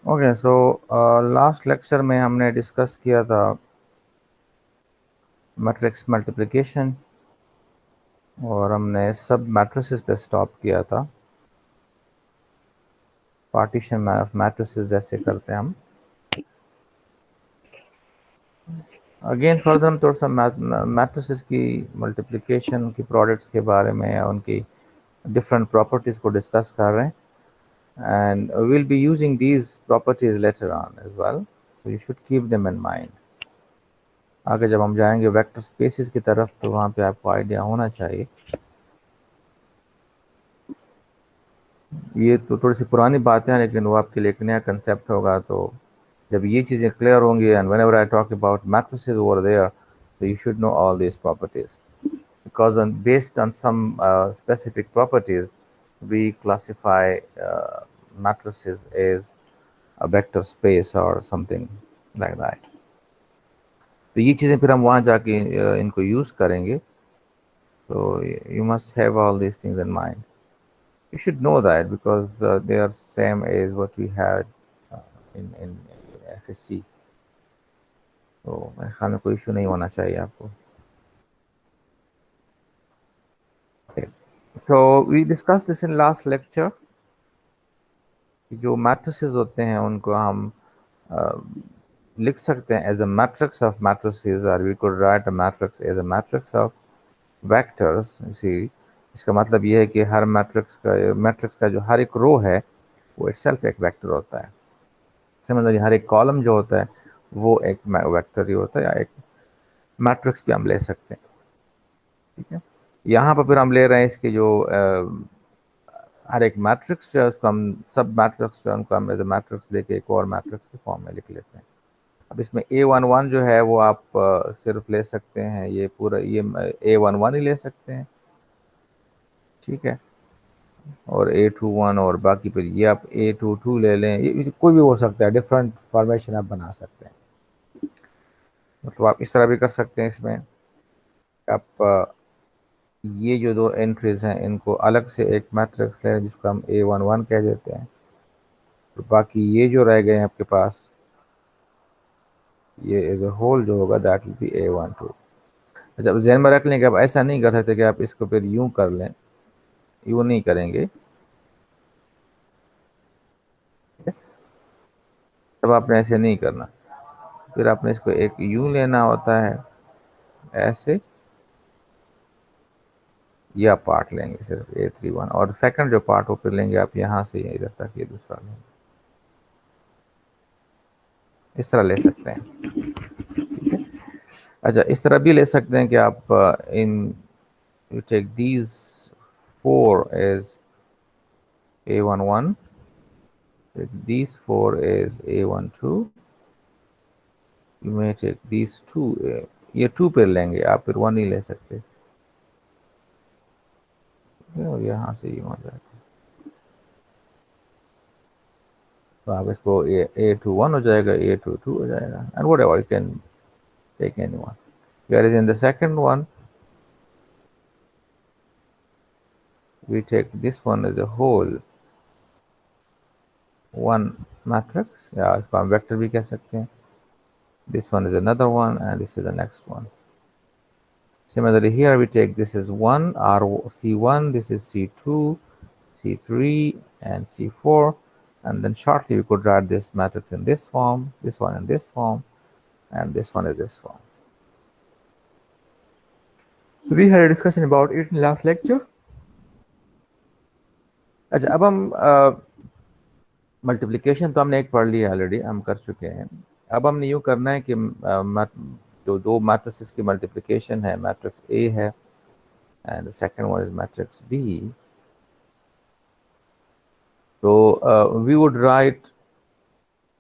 Okay, so last lecture में हमने discuss किया था मैट्रिक्स मल्टीप्लिकेशन और हमने सब मैट्रिसेस पे स्टॉप किया था। पार्टीशन मैट्रिसेस जैसे करते हैं हम। अगेन फर्दर हम थोड़ा सा मैट्रिसेस की मल्टीप्लिकेशन की प्रोडक्ट्स के बारे में या उनकी डिफरेंट प्रॉपर्टीज़ को डिस्कस कर रहे हैं and will be using these properties later on as well, so you should keep them in mind. आगे जब हम जाएंगे वेक्टर स्पेसेस की तरफ तो वहाँ पे आपको आइडिया होना चाहिए। ये तो थोड़ी सी पुरानी बातें हैं लेकिन वो आपके लिए एक नया कंसेप्ट होगा। तो जब ये चीज़ें क्लियर होंगी and whenever I talk about matrices over there, so you should know all these properties because based on some specific properties we classify matrices as a vector space or something like that. तो ये चीज़ें फिर हम वहाँ जाके इनको use करेंगे। तो you must have all these things in mind. You should know that because they are same as what we had in FSC. तो मेरे ख्याल में कोई इशू नहीं होना चाहिए आपको। Okay. So we discussed this in last lecture। जो मैट्रिसेस होते हैं उनको हम लिख सकते हैं as a matrix of matrices और we could write a matrix as a matrix of vectors. इसी इसका मतलब ये है कि हर मैट्रिक्स का जो हर एक रो है वो इटसेल्फ एक वेक्टर होता है। सिमिलरली हर एक कॉलम जो होता है वो एक वेक्टर ही होता है या एक मैट्रिक्स भी हम ले सकते हैं। ठीक है, यहाँ पर फिर हम ले रहे हैं इसके जो हर एक मैट्रिक्स जो है उसको हम सब मैट्रिक्स जो है उनको हम एज ए मैट्रिक्स लेके एक और मैट्रिक्स के फॉर्म में लिख लेते हैं। अब इसमें A11 जो है वो आप सिर्फ ले सकते हैं, ये पूरा ये A11 ही ले सकते हैं। ठीक है, और A21 और बाकी फिर ये आप A22 ले लें, ये कोई भी हो सकता है, डिफरेंट फॉर्मेशन आप बना सकते हैं। मतलब आप इस तरह भी कर सकते हैं, इसमें आप ये जो दो एंट्रीज हैं इनको अलग से एक मैट्रिक्स लें जिसको हम A11 कह देते हैं, तो बाकी ये जो रह गए हैं आपके पास ये एज ए होल जो होगा दैट विल बी A12। अच्छा, अब ध्यान में रख लें कि आप ऐसा नहीं कर सकते कि आप इसको फिर यूं कर लें, यूं नहीं करेंगे। तब आपने ऐसे नहीं करना, फिर आपने इसको एक यूं लेना होता है ऐसे, या पार्ट लेंगे सिर्फ A31 और सेकंड जो पार्ट वो फिर लेंगे आप यहाँ से इधर तक, ये दूसरा लेंगे, इस तरह ले सकते हैं। ठीक है, अच्छा इस तरह भी ले सकते हैं कि आप इन you take these 4 as A11, these 4 is A12, you may take these 2, ये 2 पे लेंगे आप, फिर 1 नहीं ले सकते। और यहाँ से ये हो जाएगा, तो आप इसको A21 हो जाएगा, A22 हो जाएगा, and whatever you can take anyone. Whereas in the second one we take this one as a whole one matrix, या इसको हम वेक्टर भी कह सकते हैं। This one is another one and this is the next one. Similarly here we take this is 1 C1, this is C2, C3 and C4, and then shortly we could write this matrix in this form, this one in this form, and this one is this form. So we had a discussion about it in last lecture. अच्छा, अब हम multiplication तो हमने एक पढ़ लिया already, हम कर चुके हैं। अब हमने यूँ करना है कि जो दो मैट्रिसेस की मल्टीप्लिकेशन है, मैट्रिक्स A है and the second one is matrix B. So we would write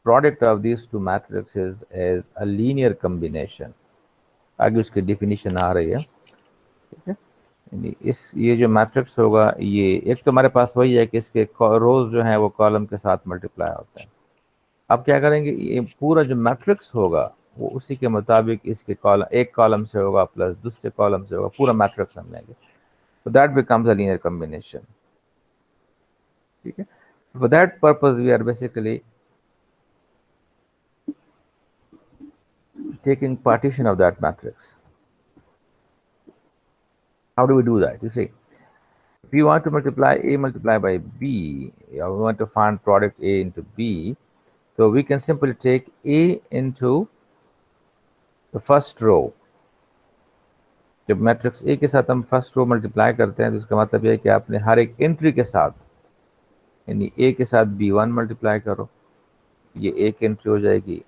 product of these two matrices as a linear combination. आगे उसकी definition आ रही है। ठीक है, इस ये जो मैट्रिक्स होगा, ये एक तो हमारे पास वही है कि इसके रोज जो हैं वो कॉलम के साथ मल्टीप्लाई होते हैं। अब क्या करेंगे, ये पूरा जो मैट्रिक्स होगा वो उसी के मुताबिक इसके कॉलम, एक कॉलम से होगा प्लस दूसरे कॉलम से होगा, पूरा मैट्रिक्स हम लेंगे, तो that becomes a linear combination. ठीक है, for that purpose we are basically taking partition of that matrix. How do we do that? You see, if you want to multiply A multiplied by B, or we want to find product A into B, so we can simply take A into the first row. जब matrix A के साथ हम first row multiply करते हैं तो इसका मतलब यह है कि आपने हर एक एंट्री के साथ, यानी ए के साथ B1 मल्टीप्लाई करो, ये एक एंट्री हो जाएगी,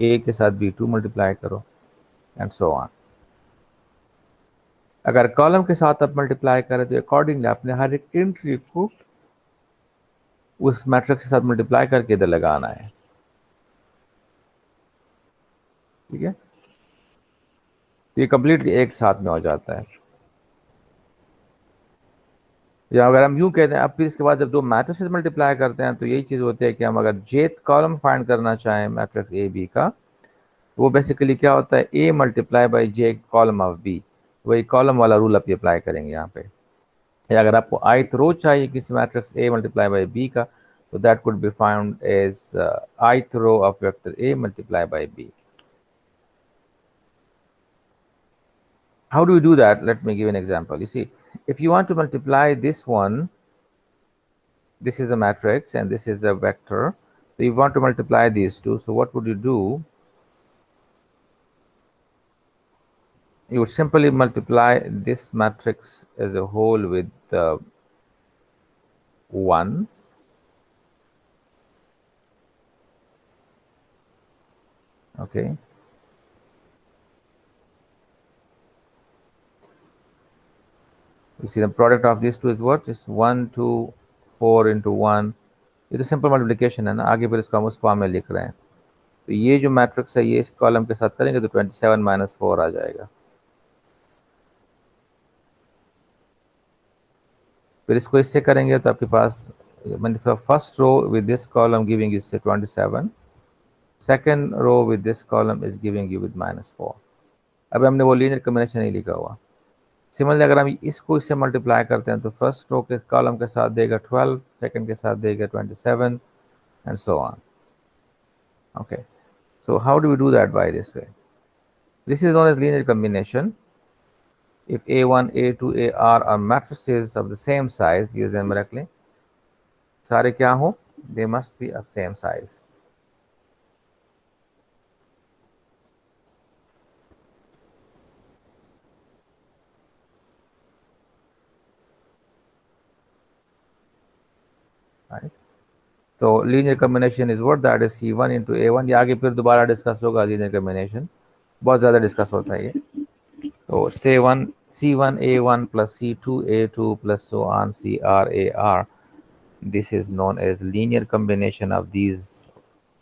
ए के साथ B2 मल्टीप्लाई करो, एंड सो ऑन। अगर कॉलम के साथ आप मल्टीप्लाई करें तो अकॉर्डिंगली आपने हर एक एंट्री को उस मैट्रिक्स के साथ मल्टीप्लाई करके इधर लगाना है, ठीक है। तो ये कंप्लीटली एक साथ में हो जाता है। या अगर हम यूं कहते हैं, अब फिर इसके बाद जब दो मैट्रिसेस मल्टीप्लाई करते हैं तो यही चीज़ होती है कि हम अगर जेथ कॉलम फाइंड करना चाहें मैट्रिक्स ए बी का, तो वो बेसिकली क्या होता है, A multiply by J column of B, वही कॉलम वाला रूल आप अप्लाई करेंगे यहाँ पे। या अगर आपको ith रो चाहिए किसी matrix A multiply by B का, तो that could be found as ith row of vector A multiply by B. How do we do that? Let me give an example. You see, if you want to multiply this one, this is a matrix and this is a vector, so you want to multiply these two, so what would you do? You would simply multiply this matrix as a whole with 1, okay. You see the product of these two is what? Is 1, 2, 4 into 1. ये तो simple multiplication है ना, आगे फिर इसको हम उस form में लिख रहे हैं। तो ये जो मैट्रिक्स है ये इस कॉलम के साथ करेंगे तो 27 माइनस 4 आ जाएगा। फिर इसको इससे करेंगे तो आपके पास first row with this column giving you say 27, second row with this column is giving you with -4। अब हमने वो लीनियर कॉम्बिनेशन नहीं लिखा हुआ। सिमिलरली अगर हम इसको इससे मल्टीप्लाई करते हैं तो फर्स्ट रो के कॉलम के साथ देगा 12, सेकंड के साथ देगा 27 and so on. Okay, so how do we do that? By this way, this is known as linear combination. If A1, A2, AR are matrices of the same size, use them correctly, सारे क्या हो, they must be of same size. Right? तो linear combination is what, that is C1 into A1। ये आगे फिर दोबारा discuss होगा, linear combination बहुत ज़्यादा डिस्कस होता है ये। तो C1 A1 plus C2 A2 plus so on CR AR, this is known as linear combination of these.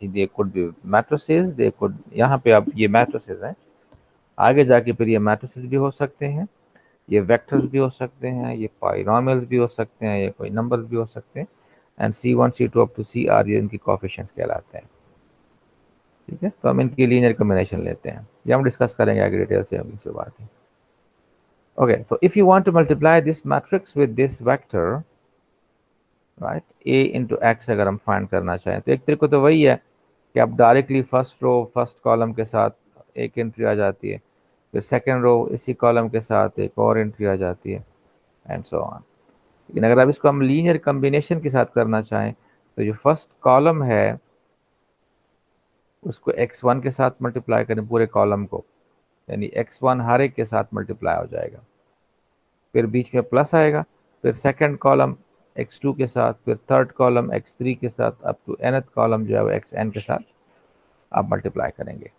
They could be matrices, they could, यहाँ पे अब ये matrices हैं, आगे जाके फिर ये matrices भी हो सकते हैं, ये वेक्टर्स भी हो सकते हैं, ये पॉलिनोमियल्स भी हो सकते हैं, ये कोई नंबर्स भी हो सकते हैं, and C1 C2 up to CR ये इनकी कोफिशिएंट्स कहलाते हैं, ठीक है। तो हम इनकी लीनियर कॉम्बिनेशन लेते हैं, ये हम डिस्कस करेंगे आगे डिटेल से हम इस बात है। Okay, so if you want to multiply this matrix with this vector, right, a into x अगर हम फाइंड करना चाहें तो एक तरीका तो वही है कि आप directly first row first column के साथ एक एंट्री आ जाती है, फिर सेकेंड रो इसी कॉलम के साथ एक और एंट्री आ जाती है, एंड सो ऑन। लेकिन अगर आप इसको हम लीनियर कॉम्बिनेशन के साथ करना चाहें तो जो फर्स्ट कॉलम है उसको x1 के साथ मल्टीप्लाई करें पूरे कॉलम को, यानी x1 हर एक के साथ मल्टीप्लाई हो जाएगा, फिर बीच में प्लस आएगा, फिर सेकंड कॉलम x2 के साथ, फिर थर्ड कॉलम x3 के साथ, अप टू nth कॉलम जो है वो xn के साथ आप मल्टीप्लाई करेंगे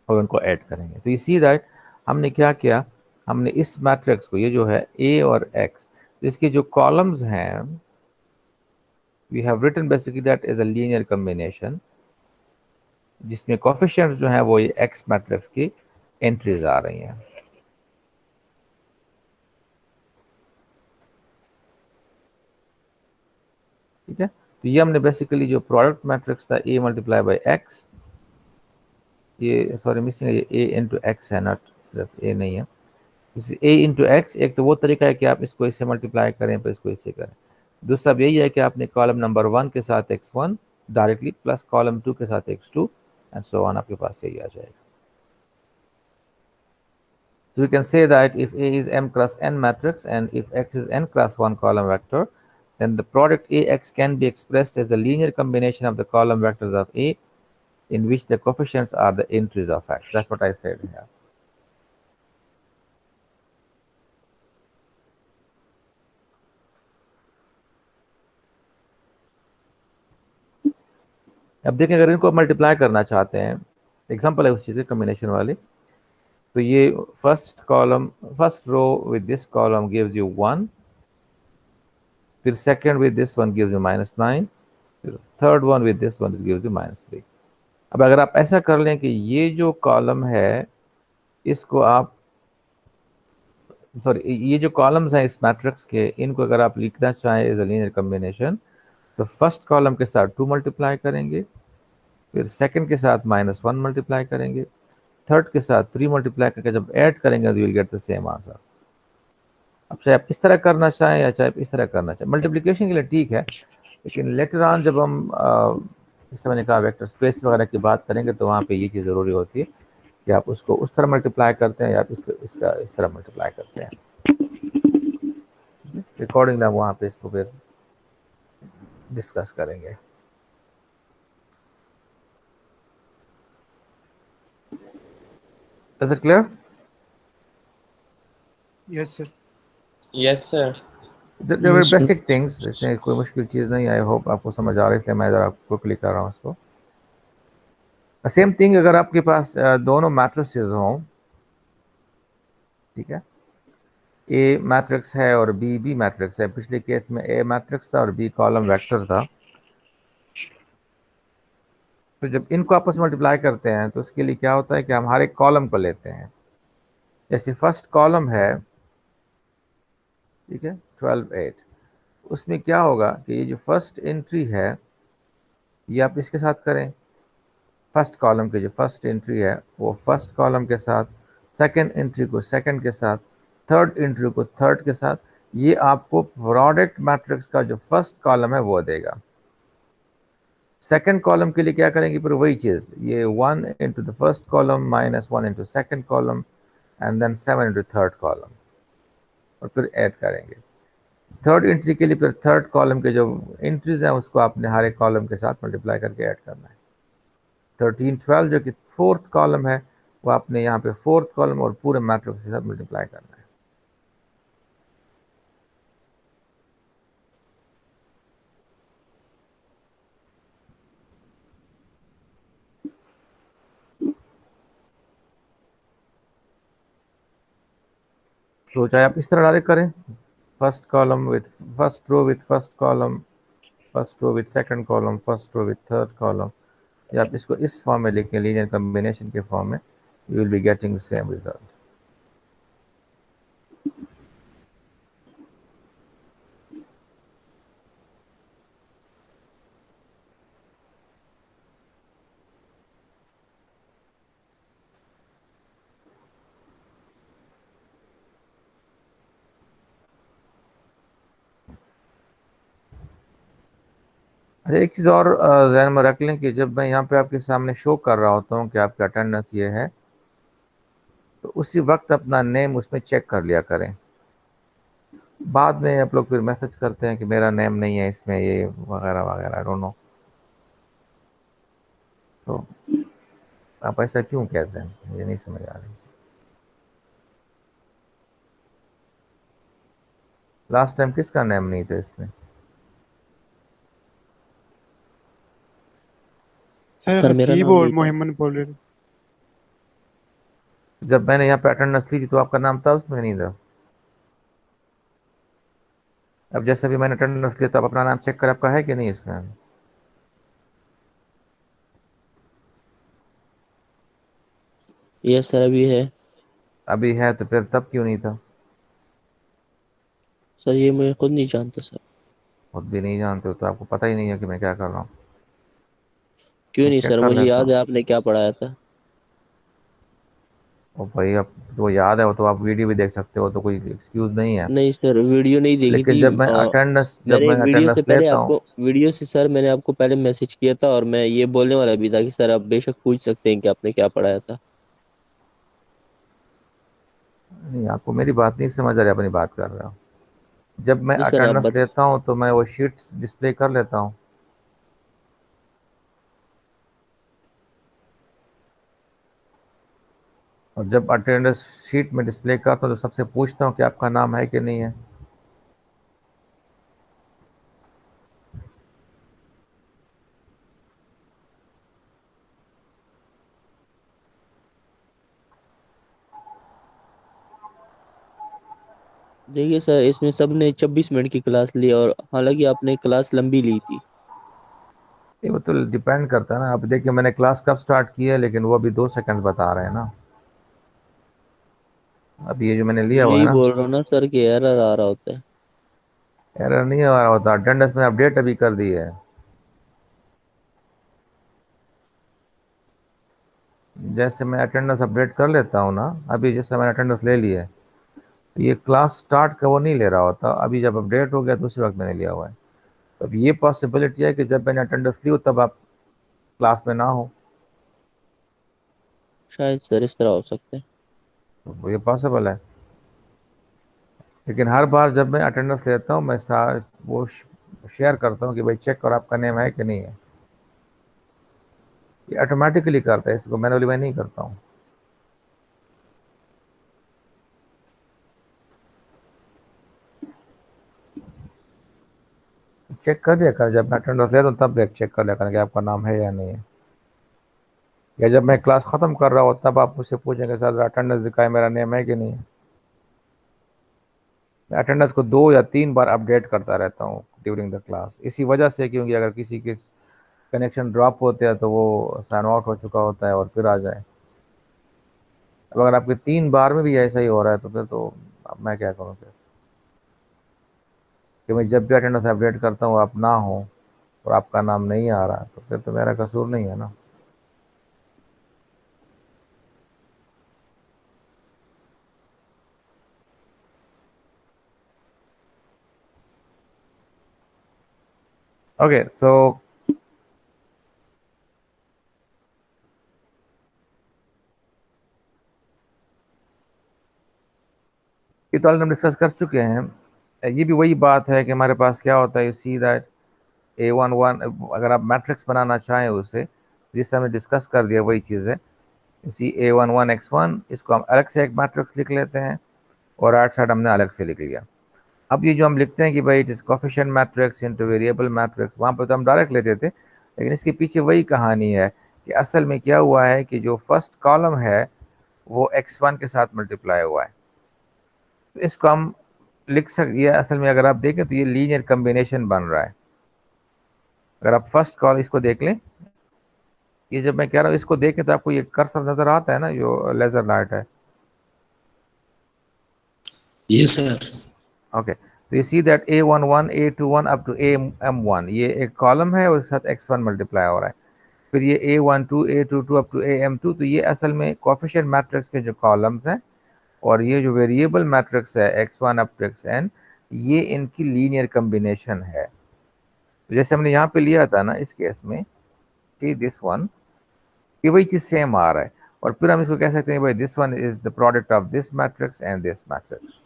और उनको ऐड करेंगे। तो यू सी दैट हमने क्या किया, हमने इस मैट्रिक्स को, ये जो है a और x, इसके जो कॉलम्स हैं we have written basically that is a linear combination, जिसमें कोफिशिएंट्स जो हैं वो ये x मैट्रिक्स की एंट्रीज आ रही हैं, ठीक है। तो ये हमने बेसिकली जो प्रोडक्ट मैट्रिक्स था a मल्टीप्लाई बाई x, ये सॉरी मिसिंग है, ये a इंटू एक्स है, नॉट सिर्फ a नहीं है, a इंटू एक्स। एक तो वो तरीका है कि आप इसको इससे मल्टीप्लाई करें फिर इसको इससे करें, दूसरा अब यही है कि आपने कॉलम नंबर 1 के साथ x1 डायरेक्टली प्लस कॉलम 2 के साथ x2 एंड सो ऑन, आपके पास यही आ जाएगा. So we can say that if A is M cross N matrix and if X is N cross 1 column vector, then the product AX can be expressed as the linear combination of the column vectors of A in which the coefficients are the entries of X. That's what I said here. अब देखें, अगर इनको multiply करना चाहते हैं, example है उस चीज़ की कम्बिनेशन वाली, तो ये first column, first row with this column gives you 1, फिर second with this one gives you -9, फिर third one with this one gives you -3. अब अगर आप ऐसा कर लें कि ये जो कॉलम है इसको आप, सॉरी, ये जो कॉलम्स हैं इस मैट्रिक्स के, इनको अगर आप लिखना चाहें एज अ लीनियर कॉम्बिनेशन, तो फर्स्ट कॉलम के साथ 2 मल्टीप्लाई करेंगे, फिर सेकंड के साथ -1 मल्टीप्लाई करेंगे, थर्ड के साथ 3 मल्टीप्लाई करके जब ऐड करेंगे तो you will get the same answer. अब चाहे आप इस तरह करना चाहें या चाहे इस तरह करना चाहें, मल्टीप्लिकेशन के लिए ठीक है, लेकिन लेटर ऑन जब हम जैसे मैंने कहा वेक्टर स्पेस वगैरह की बात करेंगे तो वहाँ पे ये चीज़ ज़रूरी होती है कि आप उसको उस तरह मल्टीप्लाई करते हैं या आप इसको इसका इस तरह मल्टीप्लाई करते हैं. रिकॉर्डिंग में वहाँ पे इसको फिर डिस्कस करेंगे. Is it clear? Yes, sir. Yes, sir. There were basic things, इसमें कोई मुश्किल चीज़ नहीं. आई होप आपको समझ आ रहा है, इसलिए मैं ज़रा आपको क्लिक कर रहा हूँ इसको. सेम थिंग अगर आपके पास दोनों मैट्रिसेस हों, ठीक है, ए मैट्रिक्स है और बी बी मैट्रिक्स है. पिछले केस में ए मैट्रिक्स था और बी कॉलम वेक्टर था, तो जब इनको आपस में मल्टीप्लाई करते हैं तो उसके लिए क्या होता है कि हम हर एक कॉलम को लेते हैं. जैसे फर्स्ट कॉलम है, ठीक है, 12 8, उसमें क्या होगा कि ये जो फर्स्ट एंट्री है ये आप इसके साथ करें, फर्स्ट कॉलम की जो फर्स्ट एंट्री है वो फर्स्ट कॉलम के साथ, सेकंड एंट्री को सेकंड के साथ, थर्ड एंट्री को थर्ड के साथ. ये आपको प्रोडक्ट मैट्रिक्स का जो फर्स्ट कॉलम है वो देगा. सेकंड कॉलम के लिए क्या करेंगे, फिर वही चीज़, ये 1 into the first column -1 into second column and then 7 into third column, और फिर ऐड करेंगे. थर्ड एंट्री के लिए फिर थर्ड कॉलम के जो एंट्रीज हैं उसको आपने हर एक कॉलम के साथ मल्टीप्लाई करके ऐड करना है. 13 12 जो कि फोर्थ कॉलम है वो आपने यहाँ पे फोर्थ कॉलम और पूरे मैट्रिक्स के साथ मल्टीप्लाई करना है. तो चाहे आप इस तरह डायरेक्ट करें, first column with first row with first column, first row with second column, first row with third column, या आप इसको इस फॉर्म में लिखें लीनियर कॉम्बिनेशन के फॉर्म में, you will be getting the same result. अच्छा, एक चीज़ और ध्यान में रख लें कि जब मैं यहाँ पे आपके सामने शो कर रहा होता हूँ कि आपका अटेंडेंस ये है, तो उसी वक्त अपना नेम उसमें चेक कर लिया करें. बाद में आप लोग फिर मैसेज करते हैं कि मेरा नेम नहीं है इसमें, ये वगैरह वगैरह, आई डोंट नो. तो आप ऐसा क्यों कहते हैं, मुझे नहीं समझ आ रही. लास्ट टाइम किसका नेम नहीं था इसमें? सर मेरा हसीब नाम और नहीं था. मोहम्मद बोल रहे थे. जब मैंने यहाँ पे अटेंडेंस ली थी तो आपका नाम था उसमें, नहीं था? अब जैसे भी मैंने अटेंडेंस लिया तो आप अपना नाम चेक कर, आपका है कि नहीं इसमें? यस सर, अभी है. अभी है, तो फिर तब क्यों नहीं था? सर ये मैं खुद नहीं जानता सर. खुद भी नहीं जानते हो तो आपको पता ही नहीं है कि मैं क्या कर रहा हूँ. क्यों मैं नहीं चेक सर, कर मुझे लेता याद हूँ. है आपने क्या पढ़ाया था. और भाई अब तो याद है, वो तो आप वीडियो भी देख सकते हो, तो कोई एक्सक्यूज नहीं है। नहीं सर, वीडियो नहीं देखी लेकिन थी। जब मैंने मैं वीडियो से अटेंडेंस पहले लेता हूँ। आपको, वीडियो से सर मैंने आपको पहले मैसेज किया था, और मैं ये बोलने वाला भी था कि सर आप बेशक पूछ सकते हैं कि आपने क्या पढ़ाया था। नहीं, आपको मेरी बात नहीं समझ आ रही, अपनी बात कर रहा हूँ। जब मैं नहीं सर आप अटेंडेंस लेता हूँ तो मैं वो शीट्स डिस्प्ले कर लेता हूँ। और जब अटेंडेंस शीट में डिस्प्ले करता हूँ तो सबसे पूछता हूँ कि आपका नाम है कि नहीं है। देखिए सर, इसमें सबने 26 मिनट की क्लास ली, और हालांकि आपने क्लास लंबी ली थी। ये वो तो डिपेंड करता है ना। अब देखिए मैंने क्लास कब स्टार्ट की है, लेकिन वो अभी 2 सेकंड बता रहे हैं ना। अब ये जो मैंने लिया हुआ है यही ना, बोल रहा हूँ ना सर कि एरर आ रहा होता है। एरर नहीं आ रहा होता। अटेंडेंस में अपडेट अभी कर दी है। जैसे मैं अटेंडेंस अपडेट कर लेता हूँ ना, अभी जैसे मैंने अटेंडेंस ले ली है, तो ये क्लास स्टार्ट का वो नहीं ले रहा होता। अभी जब अपडेट हो गया तो उसी वक्त मैंने लिया हुआ है। तो अब ये पॉसिबिलिटी है कि जब मैंने अटेंडेंस ली हो तब आप क्लास में ना हो। शायद सर इस तरह हो सकता है। तो ये पॉसिबल है। लेकिन हर बार जब मैं अटेंडेंस लेता हूँ, मैं वो शेयर करता हूँ कि भाई चेक करो आपका नेम है कि नहीं है। ये ऑटोमेटिकली करता है, इसको मैनुअली मैं नहीं करता हूँ। चेक कर दिया कर, जब मैं अटेंडेंस लेता हूँ तब एक चेक कर लिया कर कि आपका नाम है या नहीं है। या जब मैं क्लास ख़त्म कर रहा हूँ तब आप मुझसे पूछेंगे सर अटेंडेंस दिखाए, मेरा नेम है कि नहीं है। मैं अटेंडेंस को 2 या 3 बार अपडेट करता रहता हूँ ड्यूरिंग द क्लास, इसी वजह से, क्योंकि अगर किसी के कनेक्शन ड्रॉप होते हैं तो वो साइन आउट हो चुका होता है और फिर आ जाए। अब अगर आपके 3 बार में भी ऐसा ही हो रहा है तो फिर तो अब मैं क्या करूँ फिर। कि मैं जब भी अटेंडेंस अपडेट करता हूँ आप ना हो और आपका नाम नहीं आ रहा, तो फिर तो मेरा कसूर नहीं है ना। ओके सो ये तो ऑलरेडी हम डिस्कस कर चुके हैं। ये भी वही बात है कि हमारे पास क्या होता है, यू सी दैट A11, अगर आप मैट्रिक्स बनाना चाहें उसे, जिस तरह हमने डिस्कस कर दिया वही चीज़ है। यू सी A11X1, इसको हम अलग से एक मैट्रिक्स लिख लेते हैं और राइट साइड हमने अलग से लिख लिया। अब ये जो हम लिखते हैं कि भाई it is coefficient matrix into variable matrix, वहाँ पर तो हम डायरेक्ट लेते थे, लेकिन इसके पीछे वही कहानी है कि असल में क्या हुआ है कि जो फर्स्ट कॉलम है वो X1 के साथ मल्टीप्लाई हुआ है। तो इसको हम लिख सकते, ये असल में अगर आप देखें तो ये लीनियर कम्बिनेशन बन रहा है। अगर आप फर्स्ट कॉल इसको देख लें, ये जब मैं कह रहा हूँ इसको देखें तो आपको ये कर्सर नजर आता है ना जो लेजर लाइट है। Yes, sir. ओके, तो you see that A11 A21 up to AM1 ये एक कॉलम है और उसके साथ X1 मल्टीप्लाई हो रहा है। फिर ये A12 A22 up to AM2, तो ये असल में कोफिशिएंट मैट्रिक्स के जो कॉलम्स हैं, और ये जो वेरिएबल मैट्रिक्स है X1 अप टू Xn, ये इनकी लीनियर कम्बिनेशन है। तो जैसे हमने यहाँ पे लिया था ना इस केस में, सी दिस वन, ये वही चीज सेम आ रहा है। और फिर हम इसको कह सकते हैं भाई this one is the product of this matrix and this matrix.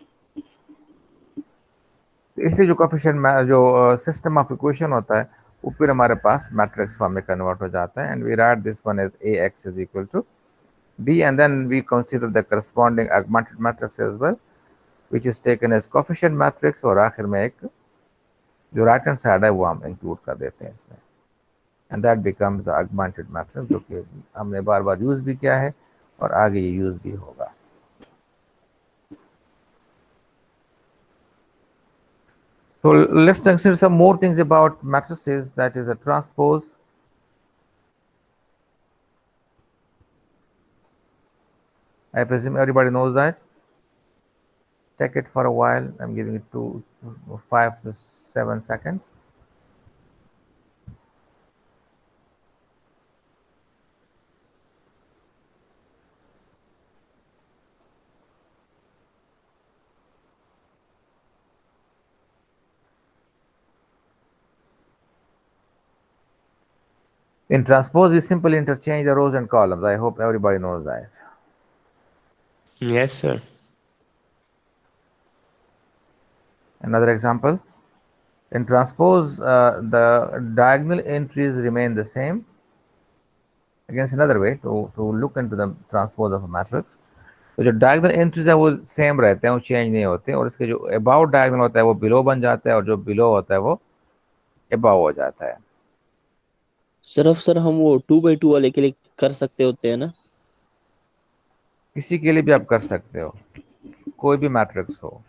तो इसलिए जो कोफिशिएंट जो सिस्टम ऑफ इक्वेशन होता है वो फिर हमारे पास मैट्रिक्स फॉर्म में कन्वर्ट हो जाता है, and we write this one as Ax is equal to B, and then we consider the corresponding augmented matrix as well, which is taken as coefficient matrix, और आखिर में एक जो राइट हैंड साइड है वो हम इंक्लूड कर देते हैं इसमें, and that becomes the augmented matrix, जो कि हमने बार बार यूज भी किया है और आगे ये यूज भी होगा। So let's consider some more things about matrices, that is a transpose. I presume everybody knows that. Check it for a while. I'm giving it 5 to 7 seconds. In transpose, we simply interchange the rows and columns. I hope everybody knows that. Yes, sir. Another example. In transpose, the diagonal entries remain the same. Again, it's another way to look into the transpose of a matrix. तो जो diagonal entries है वो same रहते हैं, वो change नहीं होते, और इसके जो अबाउट डायगोनल होता है वो बिलो बन जाता है, और जो बिलो होता है वो अबाव हो जाता है। सिर्फ सर हम वो 2 by 2 वाले के लिए कर सकते होते हैं ना? किसी के लिए भी आप कर सकते हो, कोई भी मैट्रिक्स हो।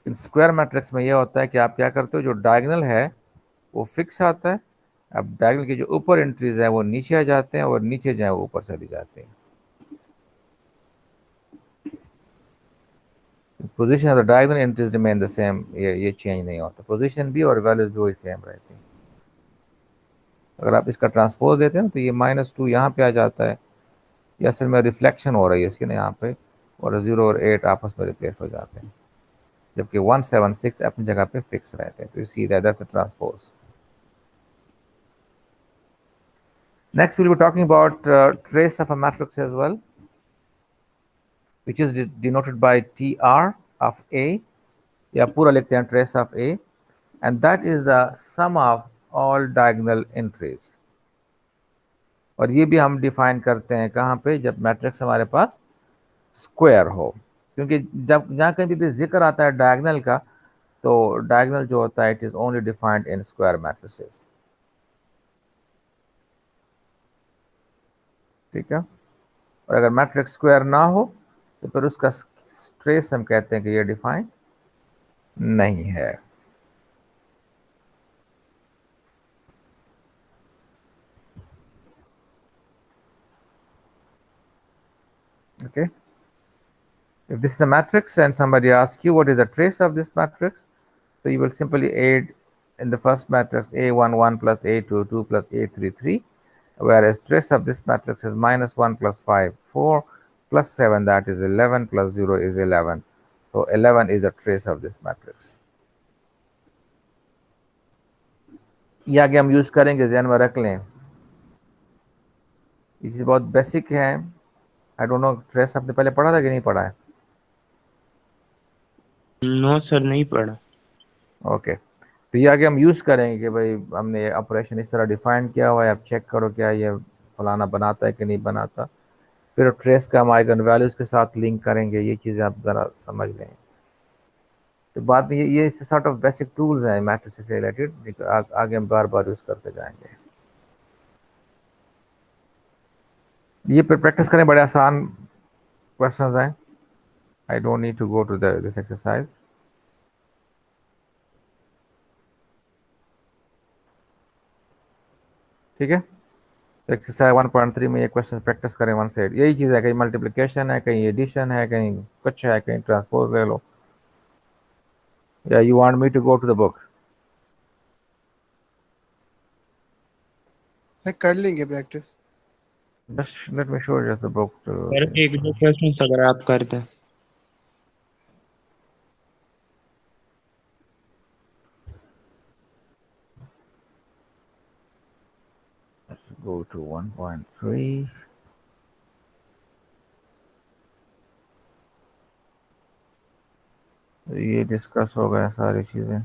इन स्क्वायर मैट्रिक्स में ये होता है कि आप क्या करते हो, जो डायगोनल है वो फिक्स आता है, अब डायगोनल की जो ऊपर एंट्रीज है वो नीचे आ जाते हैं, और नीचे जो है वो ऊपर चली जाते हैं। Position of the diagonal entries remain the same, ये चेंज नहीं होता, पोजीशन भी और वैल्यूज भी वही सेम रहती है। अगर आप इसका ट्रांसपोज देते हैं तो ये -2 यहाँ पे आ जाता है, ये असल में रिफ्लेक्शन हो रही है इसकी ना यहाँ पे, और 0 और 8 आपस में रिप्लेस हो जाते हैं, जबकि 1 7 6 अपनी जगह पे फिक्स रहते हैं। तो you see that's a transpose. Next, we'll be talking about trace of a matrix as well, which is denoted by TR of A, या पूरा लिखते हैं trace of A, and that is the sum of all diagonal entries। और ये भी हम define करते हैं कहाँ पे, जब मैट्रिक्स हमारे पास स्क्वायर हो, क्योंकि जब जहाँ कहीं भी जिक्र आता है डायगोनल का, तो डायगोनल जो होता है it is only defined in square matrices. ठीक है, और अगर मैट्रिक्स स्क्वायर ना हो तो फिर उसका ट्रेस हम कहते हैं कि ये डिफाइंड नहीं है। Okay, if this is a matrix and somebody asks you what is a trace of this matrix, so you will simply add in the first matrix A11 plus A22 plus A33, whereas trace of this matrix is -1 plus 5 4 plus 7, that is 11, plus 0 is 11, so 11 is a trace of this matrix। ये आगे हम use करेंगे, ध्यान में रख लें, ये चीज बहुत बेसिक है। आई डोंट नो ट्रेस आपने पहले पढ़ा था कि नहीं पढ़ा है? नो सर, नहीं पढ़ा। ओके, तो ये आगे हम यूज करेंगे कि भाई हमने ऑपरेशन इस तरह डिफाइन किया हुआ है, आप चेक करो क्या ये फलाना बनाता है कि नहीं बनाता, फिर ट्रेस का हम आइगन वैल्यूज के साथ लिंक करेंगे, ये चीज़ें आप ज़रा समझ लें। तो बाद में ये सॉर्ट ऑफ बेसिक टूल्स हैं मैट्रिसेस से रिलेटेड, आगे हम बार बार यूज़ करते जाएंगे। ये पर प्रैक्टिस करें, बड़े आसान क्वेश्चंस हैं, I don't need to go to this exercise. ठीक है, एक्सरसाइज 1.3 में ये क्वेश्चन प्रैक्टिस करें वन साइड, यही चीज़ है, कहीं मल्टीप्लिकेशन है, कहीं एडिशन है, कहीं कुछ है, कहीं ट्रांसपोज ले लो, या you want me to go to the book? कर लेंगे practice. Just let me show you the book to, sir एक दो क्वेश्चन अगर आप करते हैं। let's go to 1.3। ये डिस्कस हो गया सारी चीजें।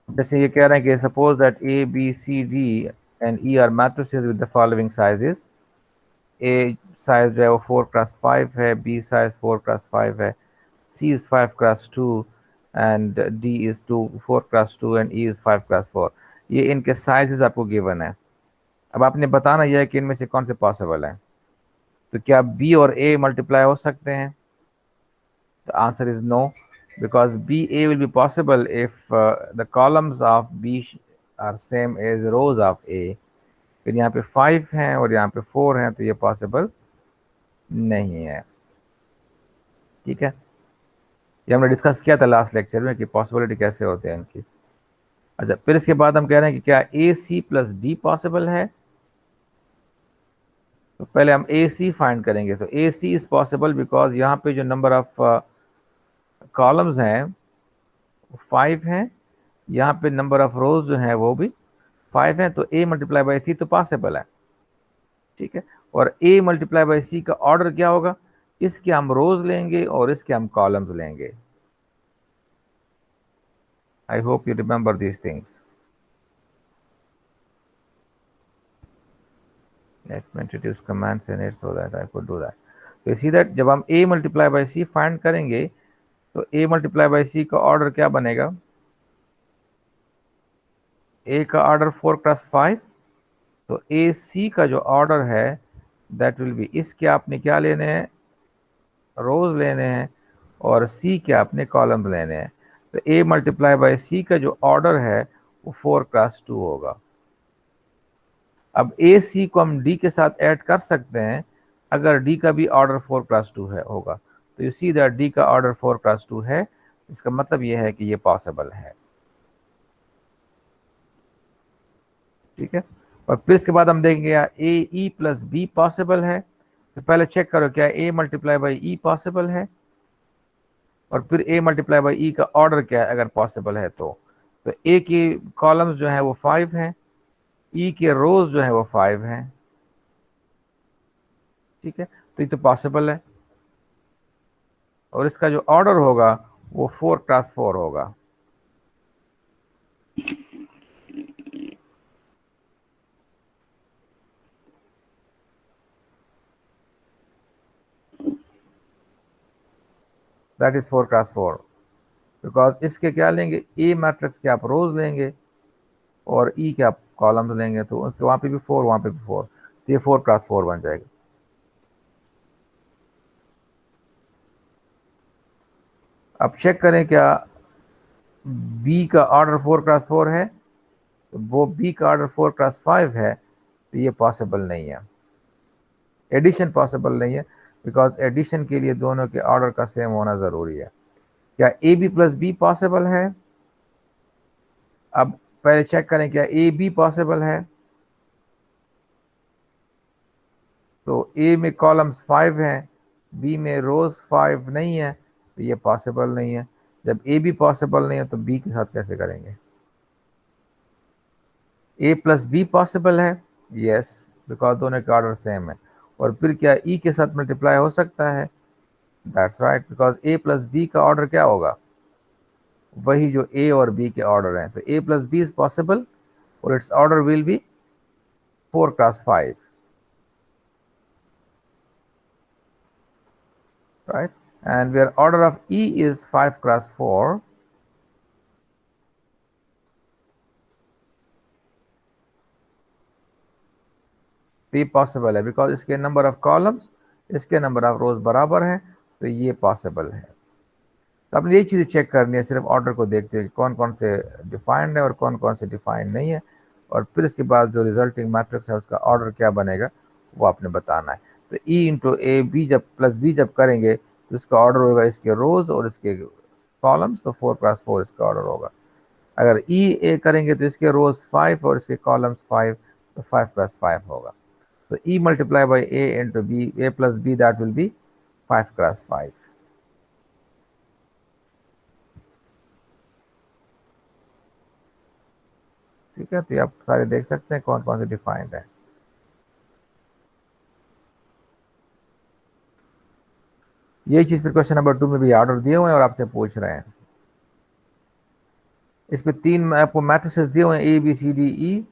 जैसे ये कह रहे हैं कि suppose that A B C D and E are matrices with the following sizes, A size जो है वो 4x5 है, बी साइज 4x5 है, C is 5x2 and D is 4x2 and E is 5x4। ये इनके sizes आपको given है। अब आपने बताना यह है कि इनमें से कौन से पॉसिबल है। तो क्या बी और ए मल्टीप्लाई हो सकते हैं? The answer is no, because BA will be possible if the columns of B are same as rows of A। फिर यहाँ पे 5 हैं और यहाँ पे 4 हैं, तो ये पॉसिबल नहीं है। ठीक है, ये हमने डिस्कस किया था लास्ट लेक्चर में कि पॉसिबिलिटी कैसे होते हैं इनकी। अच्छा, फिर इसके बाद हम कह रहे हैं कि क्या AC प्लस D पॉसिबल है? तो पहले हम ए सी फाइंड करेंगे। तो ए सी इज पॉसिबल बिकॉज यहाँ पे जो नंबर ऑफ कॉलम्स हैं 5 हैं, यहाँ पे नंबर ऑफ रोज जो हैं वो भी 5 हैं, तो a मल्टीप्लाई बाई सी तो पॉसिबल है, ठीक है। और a मल्टीप्लाई बाई सी का ऑर्डर क्या होगा, इसके हम रोज लेंगे और इसके हम कॉलम्स लेंगे। आई hope you remember these things. Let me introduce commands in it so that I could do that. तो you see that जब हम a multiply by C find करेंगे तो a मल्टीप्लाई बाई सी का ऑर्डर क्या बनेगा, a का ऑर्डर 4 क्रॉस 5, तो ए सी का जो ऑर्डर है दैट विल बी, इसके आपने क्या लेने हैं, रोज लेने हैं, और सी के आपने कॉलम्स लेने हैं। तो a मल्टीप्लाई बाई सी का जो ऑर्डर है वो 4 क्रॉस 2 होगा। अब ए सी को हम डी के साथ ऐड कर सकते हैं अगर डी का भी ऑर्डर 4 क्रॉस 2 है होगा। तो यू सी दैट डी का ऑर्डर 4 क्रॉस 2 है, इसका मतलब ये है कि ये पॉसिबल है, ठीक है। और फिर इसके बाद हम देखेंगे ए ई प्लस बी पॉसिबल है। तो पहले चेक करो क्या ए मल्टीप्लाई बाई ई पॉसिबल है, और फिर ए मल्टीप्लाई बाई ई का ऑर्डर क्या है अगर पॉसिबल है तो ए की कॉलम्स जो है वो 5 हैं, ई के रोज जो है वो 5 हैं, ठीक है। तो ये तो पॉसिबल है, और इसका जो ऑर्डर होगा वो 4 क्रॉस 4 होगा। दैट इज 4 क्रॉस 4 बिकॉज इसके क्या लेंगे, ए मैट्रिक्स के आप रोज लेंगे और ई के आप कॉलम्स लेंगे, तो उसके वहां पे भी 4 वहां पे भी 4, तो ये 4 क्रॉस 4 बन जाएगा। अब चेक करें क्या बी का ऑर्डर 4 क्रॉस 4 है, तो वो बी का ऑर्डर 4 क्रॉस 5 है, तो ये पॉसिबल नहीं है, एडिशन पॉसिबल नहीं है, बिकॉज एडिशन के लिए दोनों के ऑर्डर का सेम होना जरूरी है। क्या A B plus B possible है, अब पहले चेक करें क्या ए बी पॉसिबल है। तो ए में कॉलम्स 5 हैं, बी में रोज 5 नहीं है, तो ये पॉसिबल नहीं है। जब ए बी पॉसिबल नहीं है तो बी के साथ कैसे करेंगे। ए प्लस बी पॉसिबल है, यस, बिकॉज दोनों के ऑर्डर सेम है। और फिर क्या ई के साथ मल्टीप्लाई हो सकता है, that's right, because A plus B का ऑर्डर क्या होगा, वही जो ए और बी के ऑर्डर हैं। तो ए प्लस बी इज पॉसिबल और it's order will be 4 cross 5, right, and where order of E is 5 cross 4, ये पॉसिबल है बिकॉज इसके नंबर ऑफ कॉलम्स इसके नंबर ऑफ रोज बराबर हैं, तो ये पॉसिबल है। तो आपने यही चीज़ें चेक करनी है सिर्फ ऑर्डर को देखते हुए कि कौन कौन से डिफाइंड है और कौन कौन से डिफाइंड नहीं है, और फिर इसके बाद जो रिजल्टिंग मैट्रिक्स है उसका ऑर्डर क्या बनेगा वो आपने बताना है। तो ई इंटू ए बी जब प्लस बी जब करेंगे तो इसका ऑर्डर होगा इसके रोज और इसके कॉलम्स, तो 4 क्रॉस 4 इसका ऑर्डर होगा। अगर ई ए करेंगे तो इसके रोज 5 और इसके कॉलम्स 5, तो 5 क्रॉस 5 होगा। तो E multiply by A into B, A plus B, that will be 5 cross 5। ठीक है, तो आप सारे देख सकते हैं कौन कौन से डिफाइंड है। यही चीज फिर क्वेश्चन नंबर 2 में भी ऑर्डर दिए हुए हैं और आपसे पूछ रहे हैं। इस पे 3 आपको मैट्रिसेस दिए हुए हैं ए बी सी डी ई,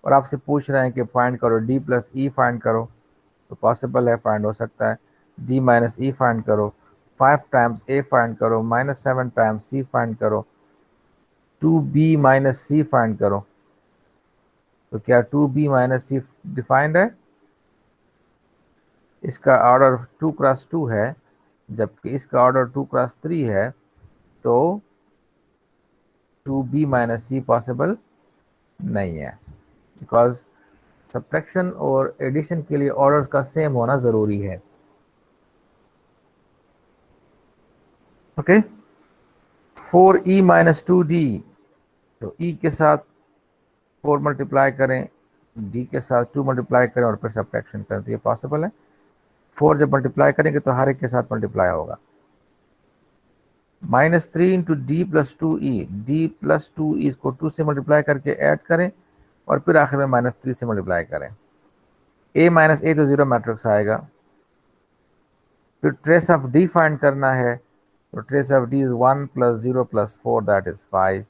और आपसे पूछ रहे हैं कि फाइंड करो डी प्लस ई फाइंड करो, तो पॉसिबल है, फाइंड हो सकता है। डी माइनस ई फाइंड करो, 5 टाइम्स ए फाइंड करो, -7 टाइम्स सी फाइंड करो, 2b माइनस सी फाइंड करो। तो क्या 2b माइनस सी डिफाइंड है, इसका ऑर्डर 2 क्रॉस 2 है जबकि इसका ऑर्डर 2 क्रॉस 3 है, तो 2b माइनस सी पॉसिबल नहीं है, बिकॉज सब्ट्रैक्शन और एडिशन के लिए ऑर्डर्स का सेम होना जरूरी है। ओके, 4e माइनस 2d, तो e के साथ 4 मल्टीप्लाई करें डी के साथ 2 मल्टीप्लाई करें और फिर सब्ट्रैक्शन करें, तो ये पॉसिबल है। 4 जब मल्टीप्लाई करेंगे तो हर एक के साथ मल्टीप्लाई होगा। -3 into D plus 2e, D plus 2e इसको 2 से मल्टीप्लाई करके ऐड करें और फिर आखिर में -3 से मल्टीप्लाई करें। a माइनस ए तो जीरो मैट्रिक्स आएगा। फिर ट्रेस ऑफ डी फाइंड करना है, तो trace of D is 1 plus 0 plus 4 that is 5।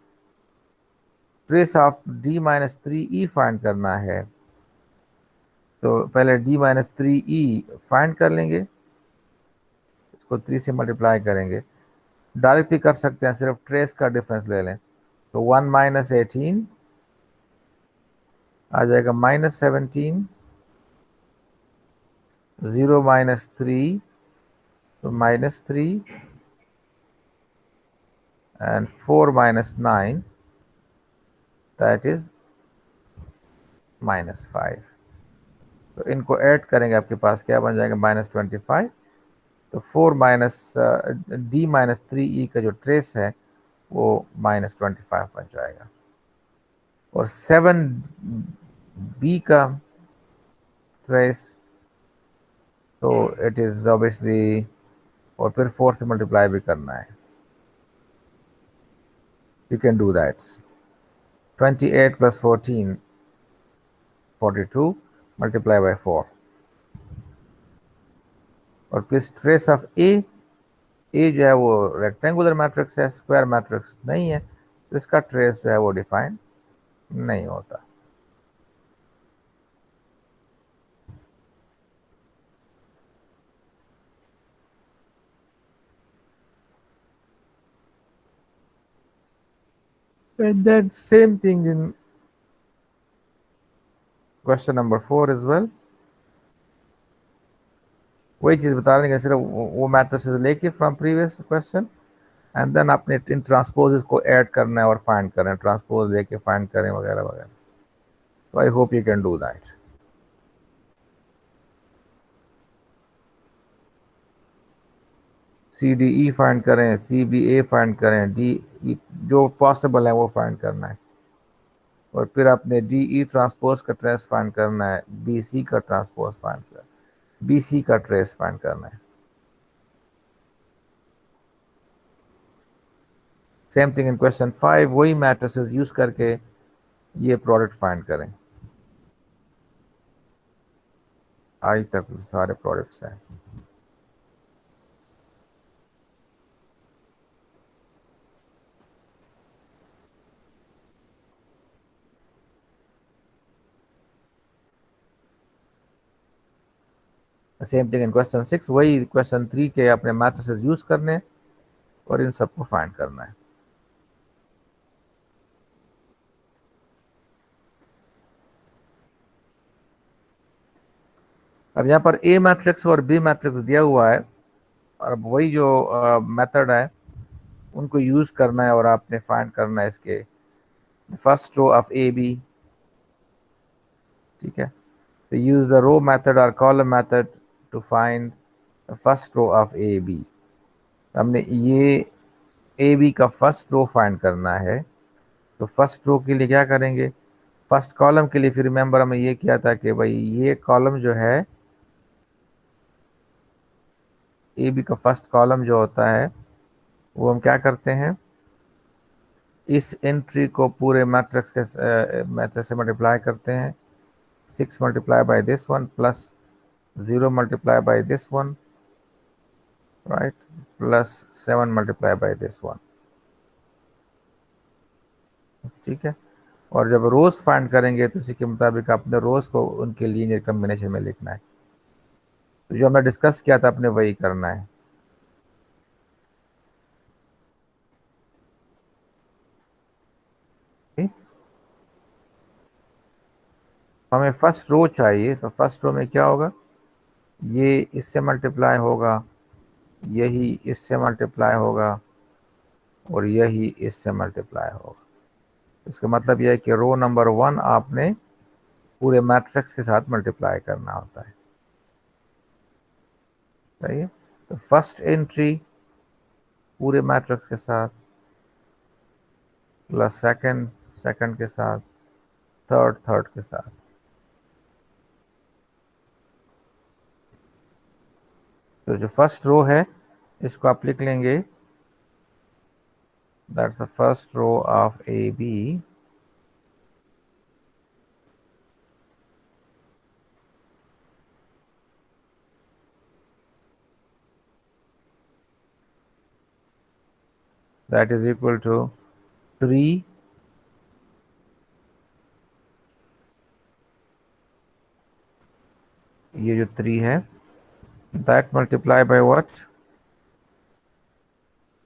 Trace of D minus 3e find करना है, तो पहले d माइनस 3e फाइंड कर लेंगे, इसको 3 से मल्टीप्लाई करेंगे। डायरेक्ट भी कर सकते हैं, सिर्फ ट्रेस का डिफरेंस ले लें, तो 1 माइनस 18 आ जाएगा -17, 0 माइनस 3 तो -3 एंड 4 माइनस 9 दैट इज -5। तो इनको ऐड करेंगे, आपके पास क्या बन जाएगा -25। तो 4 माइनस डी माइनस 3e का जो ट्रेस है वो -25 बन जाएगा। और 7b का ट्रेस, तो इट इज ऑब्वियसली, और फिर 4 से मल्टीप्लाई भी करना है। You can do that. 28 plus 14 42 multiply by 4। और प्लीज ट्रेस ऑफ ए जो है वो रेक्टेंगुलर मैट्रिक्स है, स्क्वायर मैट्रिक्स नहीं है, तो इसका ट्रेस जो है वो डिफाइन नहीं होता। And then same thing in question number 4 as well। वही चीज बता रहे हैं, सिर्फ वो मैट्रिसेस लेके from previous question and then आपने इन ट्रांसपोजेस को ऐड करना है और फाइंड करें, ट्रांसपोज लेके फाइंड करें वगैरह वगैरह। तो आई hope you can do that. CDE find करें, CBA फाइंड करें, DE जो पॉसिबल है वो फाइंड करना है। और फिर आपने DE ट्रांसपोज का ट्रेस फाइंड करना है, BC का ट्रांसपोज फाइंड करना है, BC का ट्रेस फाइंड करना है। सेम थिंग इन क्वेश्चन 5, वही मैट्रिसेस यूज करके ये प्रोडक्ट फाइंड करें। आई तक सारे प्रोडक्ट्स हैं। सेम थिंग इन क्वेश्चन 6, वही क्वेश्चन 3 के अपने मैट्रिसेस यूज करने और इन सबको फाइंड करना है। अब यहाँ पर A मैट्रिक्स और B मैट्रिक्स दिया हुआ है, और अब वही जो मेथड है उनको यूज करना है और आपने फाइंड करना है इसके फर्स्ट रो ऑफ AB। ठीक है, तो यूज द रो मेथड और column method to find the first row of AB। हमने ये AB का फर्स्ट रो फाइंड करना है, तो फर्स्ट रो के लिए क्या करेंगे, फर्स्ट कॉलम के लिए फिर रिमेंबर हमें ये किया था कि भाई ये कॉलम जो है AB का फर्स्ट कॉलम जो होता है वो हम क्या करते हैं, इस एंट्री को पूरे मैट्रिक्स के मैट्रिक्स से मल्टीप्लाई करते हैं। 6 multiply by this one plus 0 multiply by this one, right, plus 7 multiply by this one. ठीक है, और जब रोज फाइंड करेंगे तो इसी के मुताबिक अपने रोज को उनके लीनियर कॉम्बिनेशन में लिखना है। तो जो हमने डिस्कस किया था अपने वही करना है। हमें फर्स्ट रो चाहिए, तो फर्स्ट रो में क्या होगा, ये इससे मल्टीप्लाई होगा, यही इससे मल्टीप्लाई होगा और यही इससे मल्टीप्लाई होगा। इसका मतलब यह है कि रो नंबर 1 आपने पूरे मैट्रिक्स के साथ मल्टीप्लाई करना होता है। सही है, तो फर्स्ट एंट्री पूरे मैट्रिक्स के साथ, प्लस सेकंड के साथ, थर्ड के साथ। तो जो फर्स्ट रो है इसको आप लिख लेंगे, that's the first row of A B, that is equal to 3 ये जो 3 है दैट मल्टीप्लाई बाय व्हाट,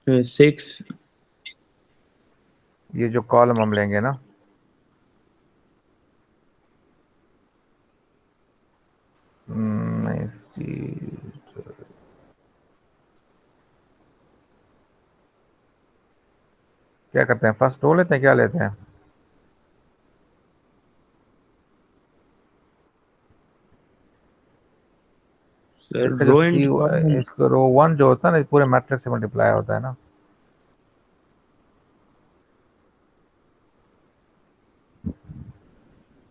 6 ये जो कॉलम हम लेंगे ना, क्या करते हैं, फर्स्ट रो लेते हैं, क्या लेते हैं? सर इसका जो रो सी, एंड कॉलम। इसको रो 1 जो होता है ना, पूरे मैट्रिक्स से मल्टीप्लाई होता है ना।